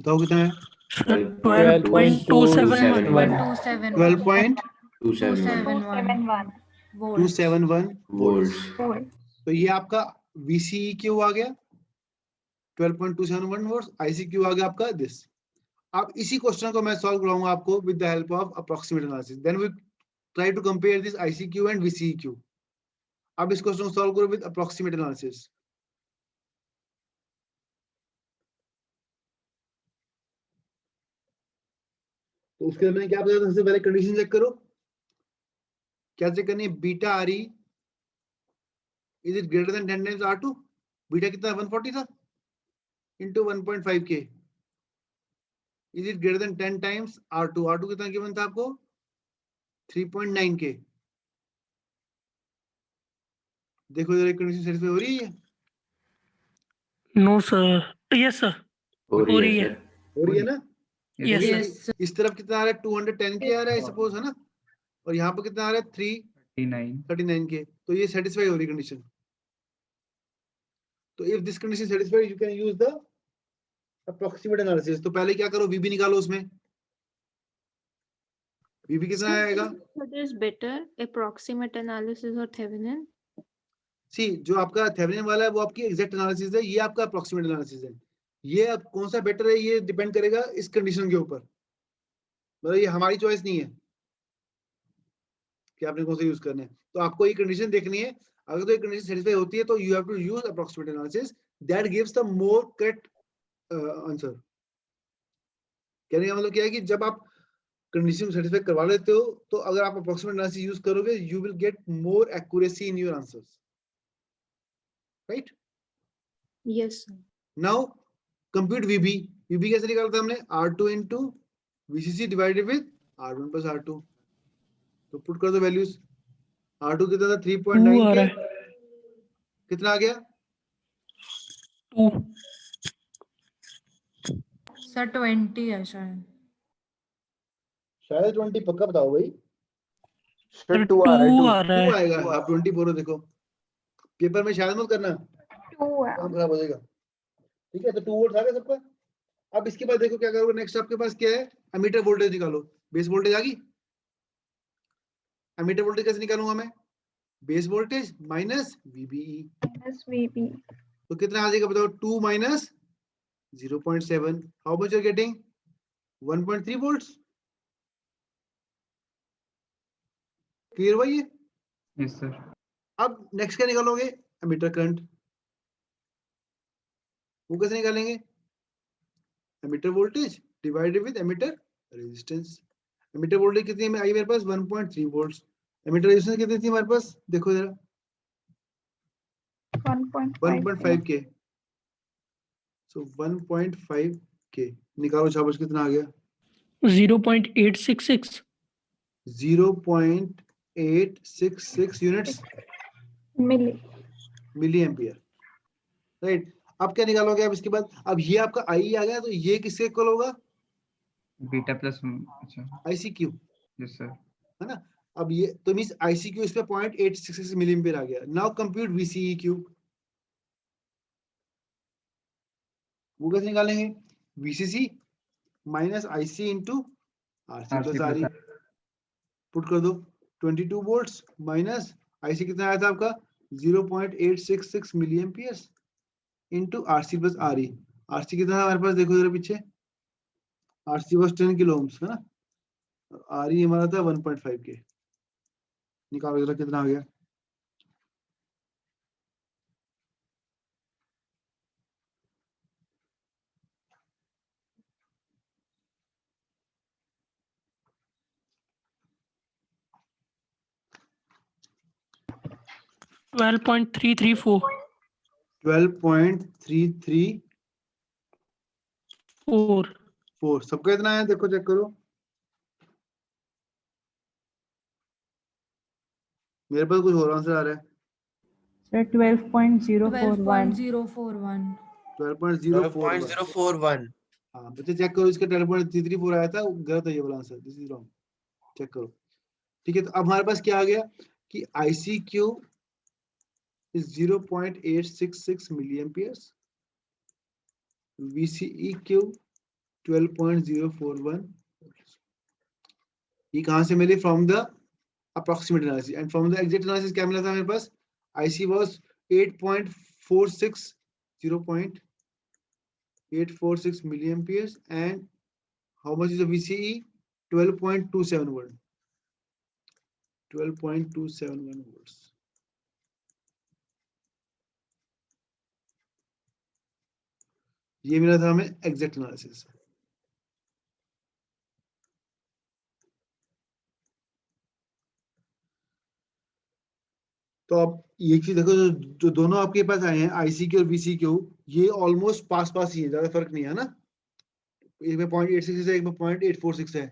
बताओ कितना है। Sir 12.27 12.271 12.271 volts. volts. तो ये आपका VCE क्यू आ गया 12.271 वोल्ट्स, ICQ आ गया आपका दिस। अब इसी क्वेश्चन को मैं सॉल्व कराऊंगा आपको with the help of approximate analysis, then we try to compare this ICQ and VCEQ। अब इस क्वेश्चन को सॉल्व करो विद अप्रोक्सीमेट एनालिसिस। तो उसके लिए मैंने क्या बताया, सबसे पहले कंडीशन चेक करो। क्या चेक करनी है, beta R E is it greater than 10 times R2। Beta कितना 140 था into 1.5K is it greater than 10 times R2। R2 कितना गिवन था आपको 3.9K। देखो जरा कंडीशन सेटिस्फाई हो रही है, नो सर, यस सर, हो हो रही रही है है, सर। हो रही है ना। Yes sir, Yes. इस तरफ कितना आ रहा है 210K आ रहा है सपोज, है ना, और यहाँ पर कितना आ रहा है 339K। तो ये सेटिस्फाई हो रही कंडीशन। तो if this condition satisfied you can use the approximate analysis. तो पहले क्या करो, VB निकालो। उसमें VB कितना आएगा, What is better, approximate analysis or Thevenin? सी जो आपका थेवेनिन वाला है वो आपकी एग्जैक्ट एनालिसिस है, ये आपका अप्रोक्सीमेट एनालिसिस है। ये अब कौन सा बेटर है ये डिपेंड करेगा इस कंडीशन के ऊपर, मतलब ये हमारी चॉइस नहीं है कि आपने कौन सा यूज करना है। तो आपको ये कंडीशन देखनी है, अगर तो ये कंडीशन सेटिस्फाई होती है तो you have to use approximate analysis, that gives the more correct answer. कहने का मतलब क्या है कि जब आप कंडीशन सेटिस्फाई करवा लेते हो तो अगर आप अप्रोक्सीमेट एनालिसिस यूज करोगे you will get more accuracy in your answers, right. Yes, sir. Now compute VB। VB कैसे निकाला था हमने, R2 into VCC divided with R1 plus R2। तो पुट कर दो वैल्यूज। R2 कितना था 2 आ 3.9K, रहा है, कितना आ गया 2 सर 20 है शायद। शायद 20, पक्का बताओ भाई। सर 2 आ रहा है 2 2। आ रहा 2 है, आएगा, आप 20 बोलो। देखो पेपर में शायद मत करना, 2 काम खराब हो जाएगा। ठीक है, तो 2 वोल्ट आ गया सबका। अब इसके बाद देखो क्या करोगे, नेक्स्ट आपके पास क्या है, एमीटर वोल्टेज निकालो। बेस वोल्टेज आ गई, एमीटर वोल्टेज कैसे निकालूंगा मैं, base voltage minus VBE। minus VB. तो कितना आ जाएगा बताओ, 2 minus 0.7, how much you are getting 1.3 volts. Clear हुआ ये। Yes sir. अब नेक्स्ट क्या निकालोगे, एमीटर करंट। वो कैसे निकालेंगे, ammeter voltage divided with ammeter resistance. Ammeter voltage कितनी है आई मेरे पास 1.3 वोल्ट्स, एमीटर रेजिस्टेंस कितनी थी हमारे पास, देखो जरा 1.5K। सो 1.5K निकालो शाबाश, कितना आ गया 0.866, 0.866 units Milli. Milli ampere, right. अब क्या निकालोगे आप इसके बाद, अब ये आपका आई आ गया, तो ये किसके इक्वल होगा, बीटा प्लस, अच्छा ICQ, यस सर। है ना। अब ये तो मींस ICQ इस पे 0.866 मिली एम्पियर आ गया। Now compute VCEQ। वो कैसे निकालेंगे, VCC minus IC into RC plus RE। Put कर दो 22 वोल्ट्स माइनस IC कितना आया था आपका 0.866 milliamperes into RC plus RE। RC कितना था हमारे पास, देखो जरा पीछे, RC was 10 किलो ओम्स, है ना, RE हमारा था 1.5K। निकालो जरा कितना आ गया, 12.334. 12.334 सबका इतना है, देखो चेक करो। मेरे पास कुछ और आंसर आ रहा है। Sir, 12.041. 12.041. 12.041। 12.041 हाँ बच्चे चेक करो, इसका 12.334 आया था, गलत है ये वाला answer, this is wrong, check करो। ठीक है, तो अब हमारे पास क्या आ गया कि ICQ is 0.866 milliamperes, VCEQ 12.041। ये कहाँ से मिले? From the approximate analysis, and from the exact analysis क्या मिला था हमारे पास? IC was 8.46 0.846 milliamperes, and how much is the VCE? 12.271 volts। ये मिला था हमें एग्जैक्ट एनालिसिस। तो अब ये चीज देखो, जो दोनों आपके पास आए हैं ICQ और VCQ, ये ऑलमोस्ट पास पास ही है, ज्यादा फर्क नहीं है ना। एक में 0.86 है, एक में 0.846 है,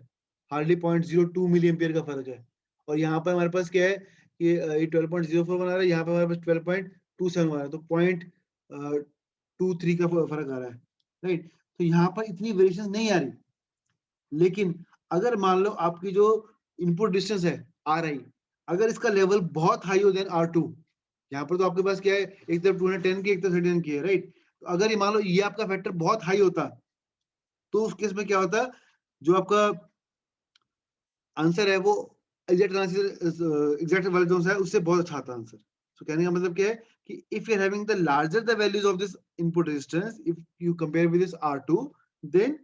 हार्डली 0.02 मिली एम्पियर का फर्क है। और यहाँ पर हमारे पास क्या है कि ये 12.04 बना रहा है, यहाँ पे हमारे पास 12.27 आ रहा है, तो 0.23 का फर्क आ रहा है, राइट। तो यहाँ पर इतनी वेरिएशन नहीं आ रही, लेकिन अगर मान लो आपकी जो इनपुट डिस्टेंस है RI, अगर इसका लेवल बहुत हाई हो देन R2, यहाँ पर तो आपके पास क्या है, एक तरफ 210 की, एक तरफ 39 की है, राइट। तो अगर ये मान लो ये आपका फैक्टर बहुत हाई होता, तो उस केस में क्या होता, जो आपका आंसर है वो एग्जैक्ट वाले जो है उससे बहुत अच्छा आता आंसर। तो कहने का मतलब क्या है कि if you are having the larger the values of this input resistance, if you compare with this R2, then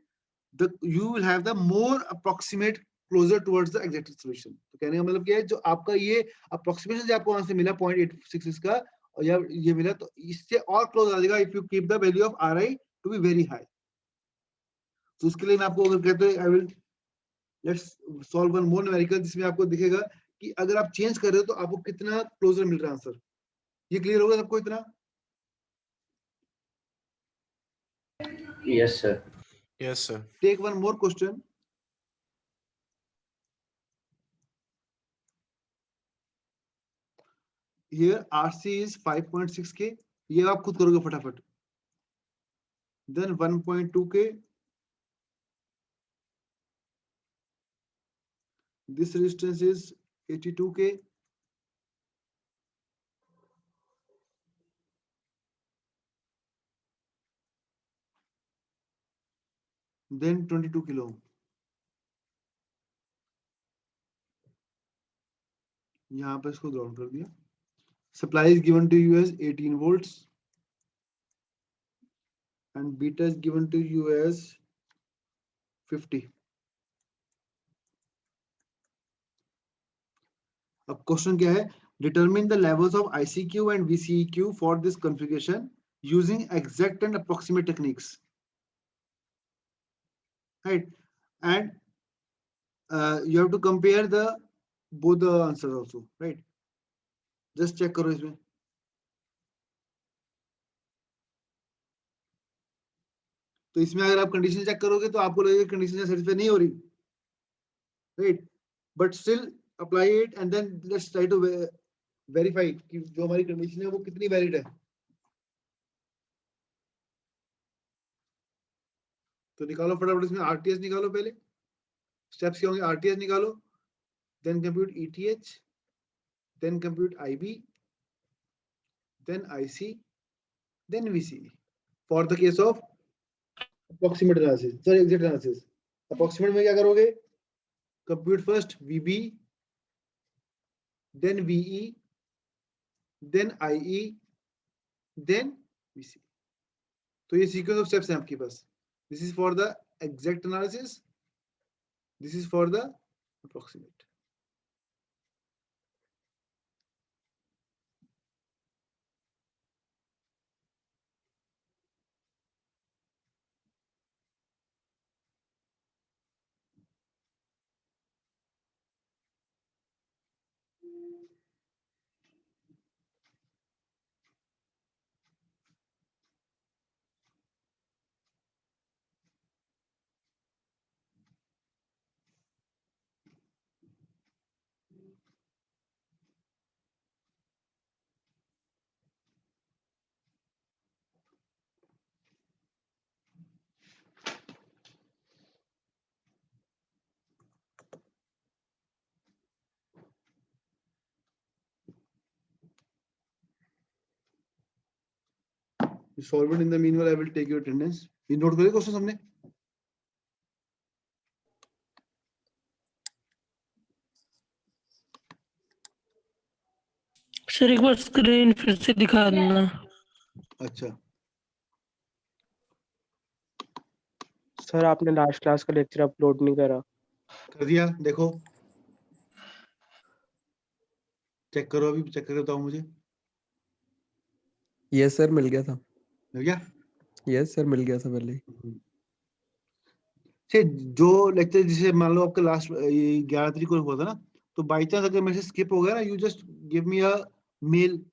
you will have the more approximate closer towards the exact solution। तो कहने का मतलब क्या है, जो आपका ये approximation जो आपको वहां से मिला 0.866 का, और ये मिला, तो इससे और क्लोज आ जाएगा if you keep the value of RI to be very high। तो उसके लिए मैं आपको अगर कहते हैं I will let's solve one more numerical, जिसमें आपको दिखेगा कि अगर आप चेंज कर रहे हो तो आपको कितना क्लोजर मिल रहा है आंसर। ये क्लियर होगा सबको इतना? Yes, sir. yes sir। Take one more question। Here RC is 5.6K, ये आप खुद करोगे फटाफट। Then 1.2K, this resistance is 82K, then 22 kilo ohm। यहाँ पर इसको ग्राउंड कर दिया। Supply is given to you as 18 volts and beta is given to you as 50। अब क्वेश्चन क्या है? Determine the levels of ICQ and VCEQ for this configuration using exact and approximate techniques, right? And you have to compare the both the answers also, right? Just check करो इसमें। तो इसमें अगर आप कंडीशन चेक करोगे तो आपको लगेगा कंडीशन सेटिस्फाई नहीं हो रही, right, but still apply it and then let's try to verify कि जो हमारी कंडीशन है वो कितनी वैलिड है। तो निकालो फटाफट इसमें आरटीएस निकालो, पहले स्टेप्स क्या होंगे? आरटीएस निकालो, then compute ETH, then compute IB, then IC, then VC for the case of approximate analysis, sorry exact analysis. Approximate में क्या करोगे? Compute first VB, then VE, then IE, then VC. तो ये सीक्वेंस ऑफ स्टेप्स हैं आपके पास। This is for the exact analysis, this is for the approximate. You solve it in the meanwhile. I will take your attendance. ये नोट करिए क्वेश्चन हमने. सर एक बार स्क्रीन फिर से दिखा देना। अच्छा. सर आपने लास्ट क्लास का लेक्चर अपलोड नहीं करा। कर दिया. देखो. चेक करो अभी. चेक करके बताओ मुझे. यस सर मिल गया था। मिल गया. यस सर मिल गया था पहले ही। से जो लेक्चर जिसे मान लो आपका लास्ट 11 तारीख को हुआ था ना, तो बाई चांस अगर मेरे से स्किप हो गया ना, you just give me a mail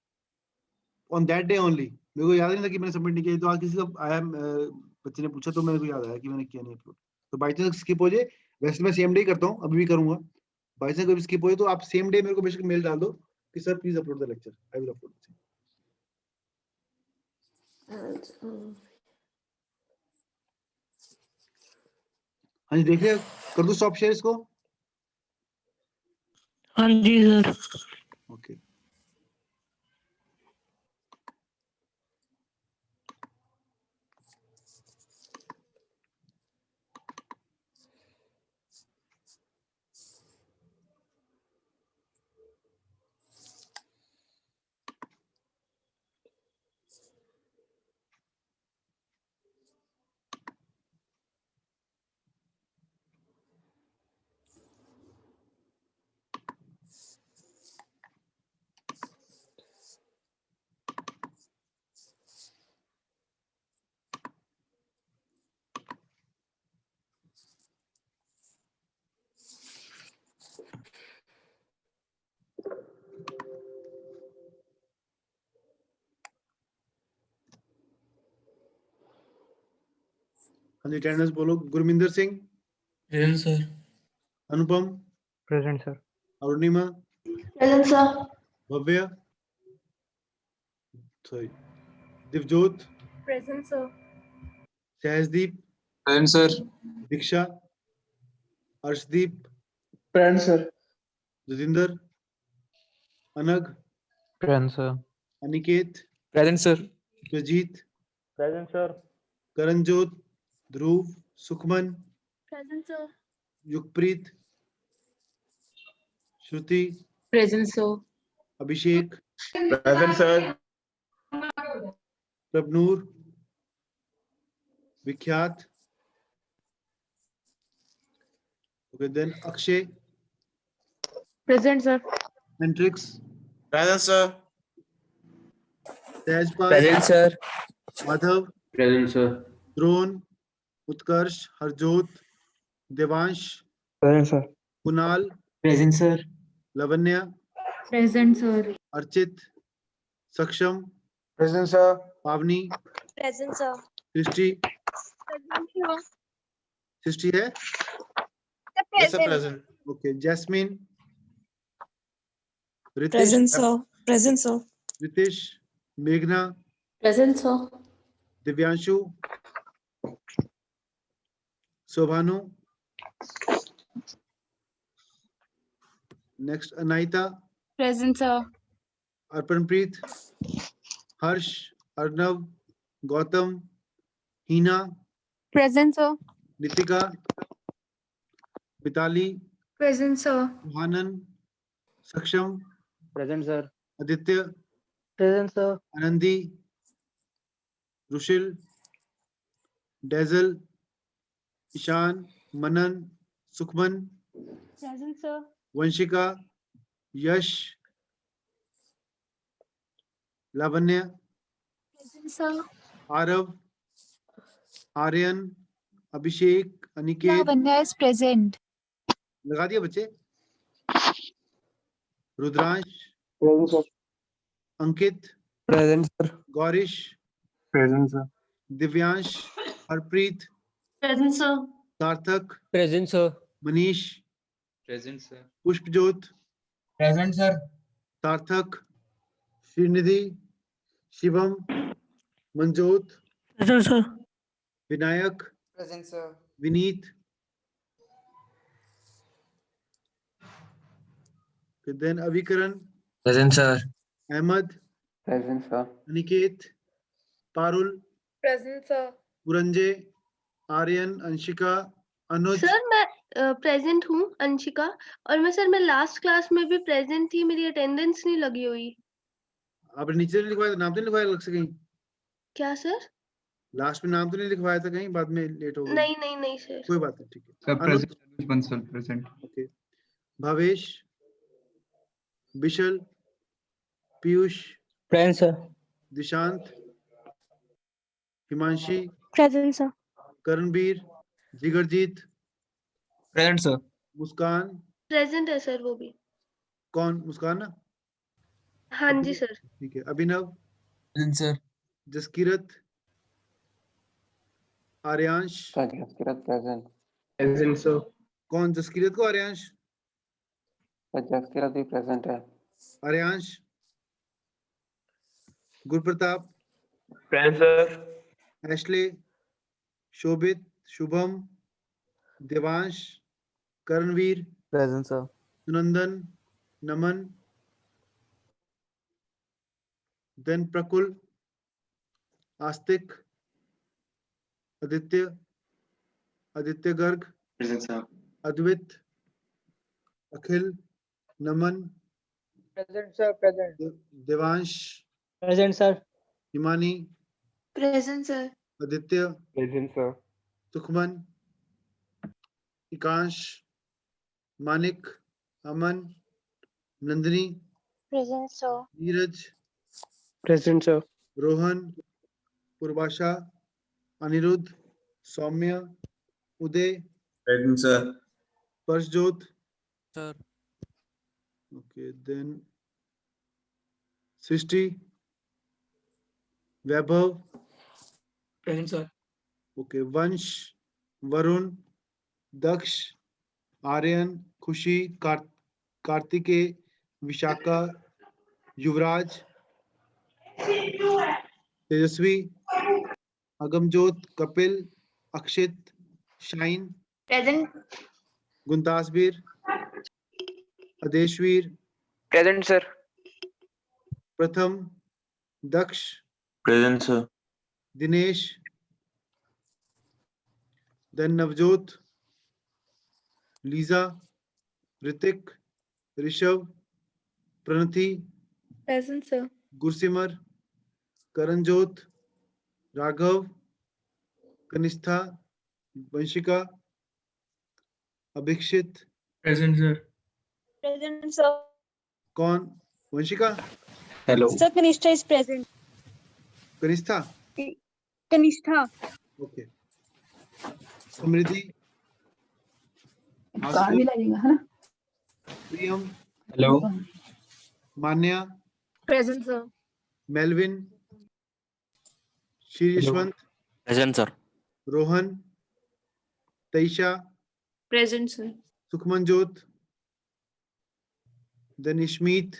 on that day only. मेरे को याद नहीं था कि मैंने सबमिट नहीं किया, तो आज किसी का आया बच्चे ने पूछा तो मेरे को याद आया कि मैंने किया नहीं अपलोड. तो बाई चांस स्किप हो जाए, वैसे मैं सेम डे करता हूँ, अभी भी करूंगा. बाई चांस कभी स्किप हो जाए तो आप सेम डे मेरे को बेशक मेल डाल दो कि sir please upload the lecture. I will upload. हाँ जी, देख रहे हो. कर दो स्टॉप शेयर इसको. हाँ जी सर। ओके. हाँ जी, अटेंडेंस बोलो. Gurminder Singh. Present sir. Anupam. Present, sir. Arunima. Present sir. Bhavya. Sorry. Divjot. Present sir. Sahajdeep. Present sir. Diksha. Arshdeep. Present sir. Joginder. Anag. Present, sir. Aniket. Present sir. Prajeet. Present, sir. Karanjot. Dhruv. Sukhman. Present sir. Yugpreet. Shruti. Present sir. Abhishek. Present sir. Prabhnoor. Vikhyat. Okay then Akshay. Present sir. Antriksh. Present sir. Sahajpal. Present sir. Madhav. Present, sir. Drona. Utkarsh. Harjot. Devansh. Present, sir. Kunal. Present sir. Lavanya. Present sir. Archit. Saksham. Present, sir. Pavni. Present sir. Srishti. Srishti है. Yes sir present. Okay. Jasmine. Ritesh. Present sir. Present sir. Ritesh. मेघना. Present sir. Divyanshu. Shobhanu. Next Anaita. Present sir. Arpanpreet. Harsh. Arnav. Gautam. Heena. Present sir. Nitika. Mitali. Present sir. Anand. Saksham. Present, sir. Aditya. Present, sir. Anandi. Rushil. Dezal. Ishan. Manan. Sukhman. Present sir. Vanshika. Yash. Lavanya. Present sir. Aarav. Aryan. Abhishek. Aniket. Lavanya is present. लगा दिया बच्चे. Rudransh. Present, sir. Ankit. Present sir. Gaurish. Present, sir. Divyansh. Harpreet. Present sir. Sarthak. Present sir. Manish. Present sir. Pushpjot. Present sir. Sarthak. Shrinidhi. Shivam. Manjot. Present sir. Vinayak. Present sir. Vineet. Then Abhikaran. Present sir. Ahmad. Present sir. Aniket. Parul, present sir. Puranje, Aryan, Anshika, Anuj. Sir मैं प्रेजेंट हूँ अंशिका, और मैं लास्ट क्लास में भी प्रेजेंट थी, मेरी अटेंडेंस नहीं लगी हुई। आपने नीचे नहीं लिखवाया, नाम तो नहीं लिखवाया अलग से कहीं? क्या सर? लास्ट में नाम तो नहीं लिखवाया था कहीं, बाद में लेट हो गई? नहीं नहीं नहीं सर। कोई बात नहीं, ठीक है। Sir, Anuj, present. Bansal, present. Okay. Bhavesh, Vishal, Piyush, Present, sir. Dishant, Himanshi, present sir. Karanbir, Jigarjeet, Present, sir. Muskan. Present है सर वो भी। कौन? मुस्कान ना? हाँ जी सर। ठीक है। अभिनव, Present, sir. Jaskirat, Aaryansh. Present. Present, sir. कौन? जसकीरत को आर्यांश? Jaskirat भी present है. Aryansh, Gurpratap, Present, sir. Ashley, Shobhit, Shubham, Devansh, Karanveer, Present, sir. Sunandan, Naman, then Prakul, Astik, Aditya, Aditya Garg, Present, sir. Advit, Akhil, Naman, Present, sir. Present. Devansh, Present, sir. Himani, present sir. Aditya, Present, sir. Sukhman, Ekansh, Manik, Aman, Nandini, present sir. Neeraj, Present, sir. Rohan, Purvasha, Aniruddh, Saumya, Uday, Present, sir. Parashjot, Sir. Okay, then Srishti, Vaibhav, Present, sir. Okay, Vansh, Varun, Daksh, Aryan, खुशी, Kartikeya, Vishakha, Yuvraj, Tejasvi, Agamjot, Kapil, Akshit, Shine, present. Guntasveer, Adeshveer, Present, sir. Pratham, Daksh, Present, sir. Dinesh, then Navjot, Lisa, Ritik, Rishabh, Pranati, present sir. Gursimar, Karanjot, Raghav, Kanishtha, Vanshika, Abhikshit. Present, sir. Present sir. कौन? Vanshika, Hello. Sir Kanishtha is present. Kanishtha, Kanishtha. Okay. Samriddhi, Kaur भी लगेगा है ना? Priyam, Hello. Manya, present sir. Melvin, Shri Yashwant, Present, sir. Rohan, Taisha, present sir. Sukhmanjot, then Ishmeet,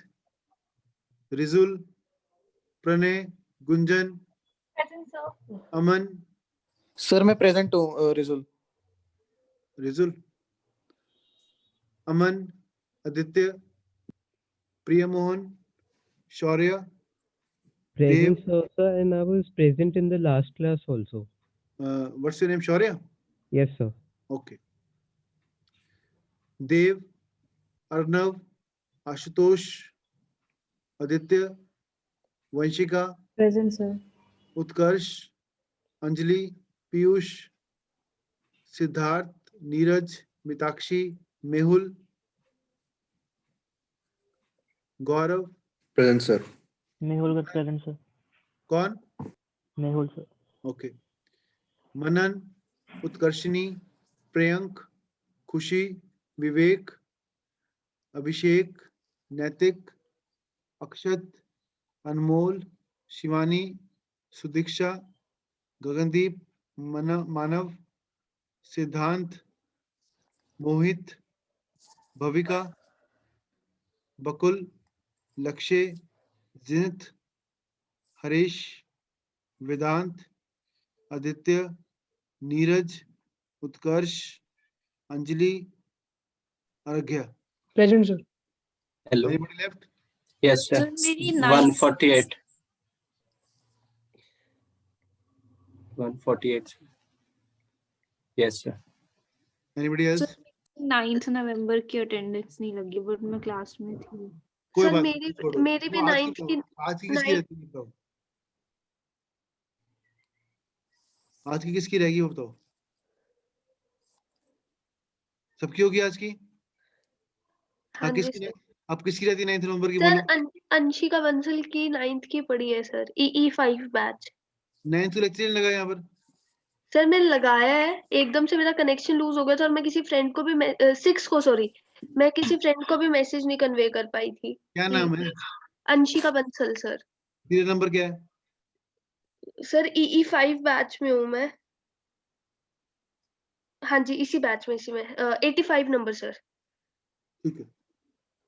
Rijul, Pranay, Gunjan, present sir. Aman, sir मैं प्रेजेंट हूँ Rijul. Rijul, Aman, Aditya, Priyamohan, Shaurya, Present, sir. And I was present in the last class also. What's your name? Shaurya, Yes, sir. Okay. Dev, Arnav, Ashutosh, Aditya, Vanshika, Present, sir. Utkarsh, Anjali, Piyush, Siddharth, Neeraj, Mitakshi, Mehul, Gaurav, Present, sir. Mehul got present, sir. कौन? Mehul, sir. Okay. Manan, Utkarshini, Priyank, Khushi, Vivek, अभिषेक, नैतिक, अक्षत, अनमोल, शिवानी, सुदीक्षा, गगनदीप, मानव, सिद्धांत, मोहित, भविका, बकुल, लक्ष्य, जिनित, हरीश, वेदांत, आदित्य, नीरज, उत्कर्ष, अंजलि, अर्घ्य। Present, sir. Hello. Anybody left? Yes, sir. Sir मेरी 148. 148. Yes, sir. Anybody else? 9th नवंबर की अटेंडेंस नहीं लगी बट मैं क्लास में थी। कोई सर बात मेरी नहीं, छोड़ो। मेरी भी वो आज की 9th की आज की किसकी 9th रहती है बताओ? आज की किसकी रहेगी वो बताओ? सबकी होगी आज की? हाँ जी किसकी सर। अब किसकी रहती है 9 नवंबर की सर बोलो? अंशिका बंसल की 9th की पड़ी है सर, EE5 बैच। 9 को लेक्चर नहीं लगा यहाँ पर? सर मैंने लगाया है, एकदम से मेरा कनेक्शन लूज हो गया था और मैं किसी फ्रेंड को भी 6 को सॉरी मैं किसी फ्रेंड को भी मैसेज नहीं कन्वे कर पाई थी। क्या नाम है? Anshika Bansal sir. Serial number क्या है? सर EE5 बैच में हूँ मैं। हाँ जी इसी बैच में, इसी में 85 नंबर सर। ठीक है,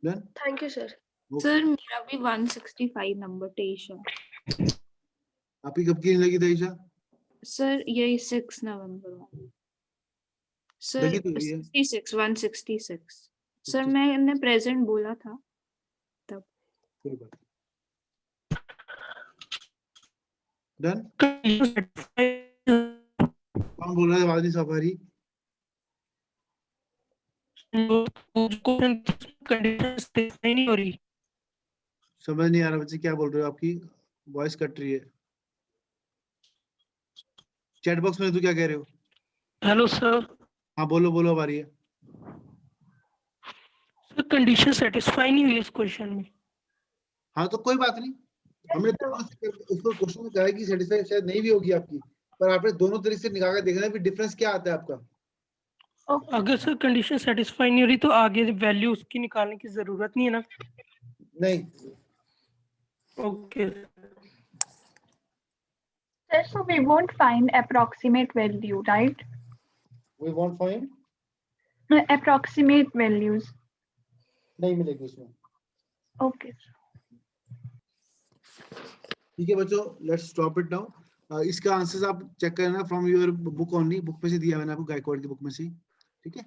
done. Thank you sir. Sir मेरा भी 165 नंबर तेईशा। आपकी कब की नहीं लगी तेईशा? सर यही 6 नवंबर वाली। सर लगी तो हुई है। 66 166 सर मैंने प्रेजेंट बोला था तब। कोई बात डन। कौन बोल रहा है? आवाज नहीं साफ आ रही। नहीं हो रही। समझ नहीं आ रहा बच्चे, क्या बोल रहे हो? आपकी वॉइस कट रही है। चैट बॉक्स में तो क्या कह रहे हो? Hello sir. हाँ बोलो बोलो, अब आ रही है। सर कंडीशन सेटिस्फाई नहीं हुई इस क्वेश्चन में। हाँ तो कोई बात नहीं, हमने उसको क्वेश्चन में कहा है कि सेटिस्फाई शायद नहीं भी होगी आपकी, पर आपने दोनों तरीके से निकाल कर देखना है डिफरेंस क्या आता है आपका। अगर सर कंडीशन सेटिस्फाई नहीं हो रही तो आगे वैल्यू उसकी निकालने की जरूरत नहीं है ना? नहीं। Okay. Sir, so we won't find approximate value, right? We won't find? Approximate values. नहीं मिलेगी उसमें। Okay. ठीक है बच्चों, लेट्स स्टॉप इट नाउ। इसका आंसर्स आप चेक करना from your book only, book में से दिया मैंने आपको, गायकवाड़ की बुक में से। ठीक है,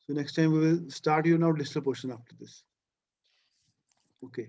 so next time we will start your now digital portion after this. Okay.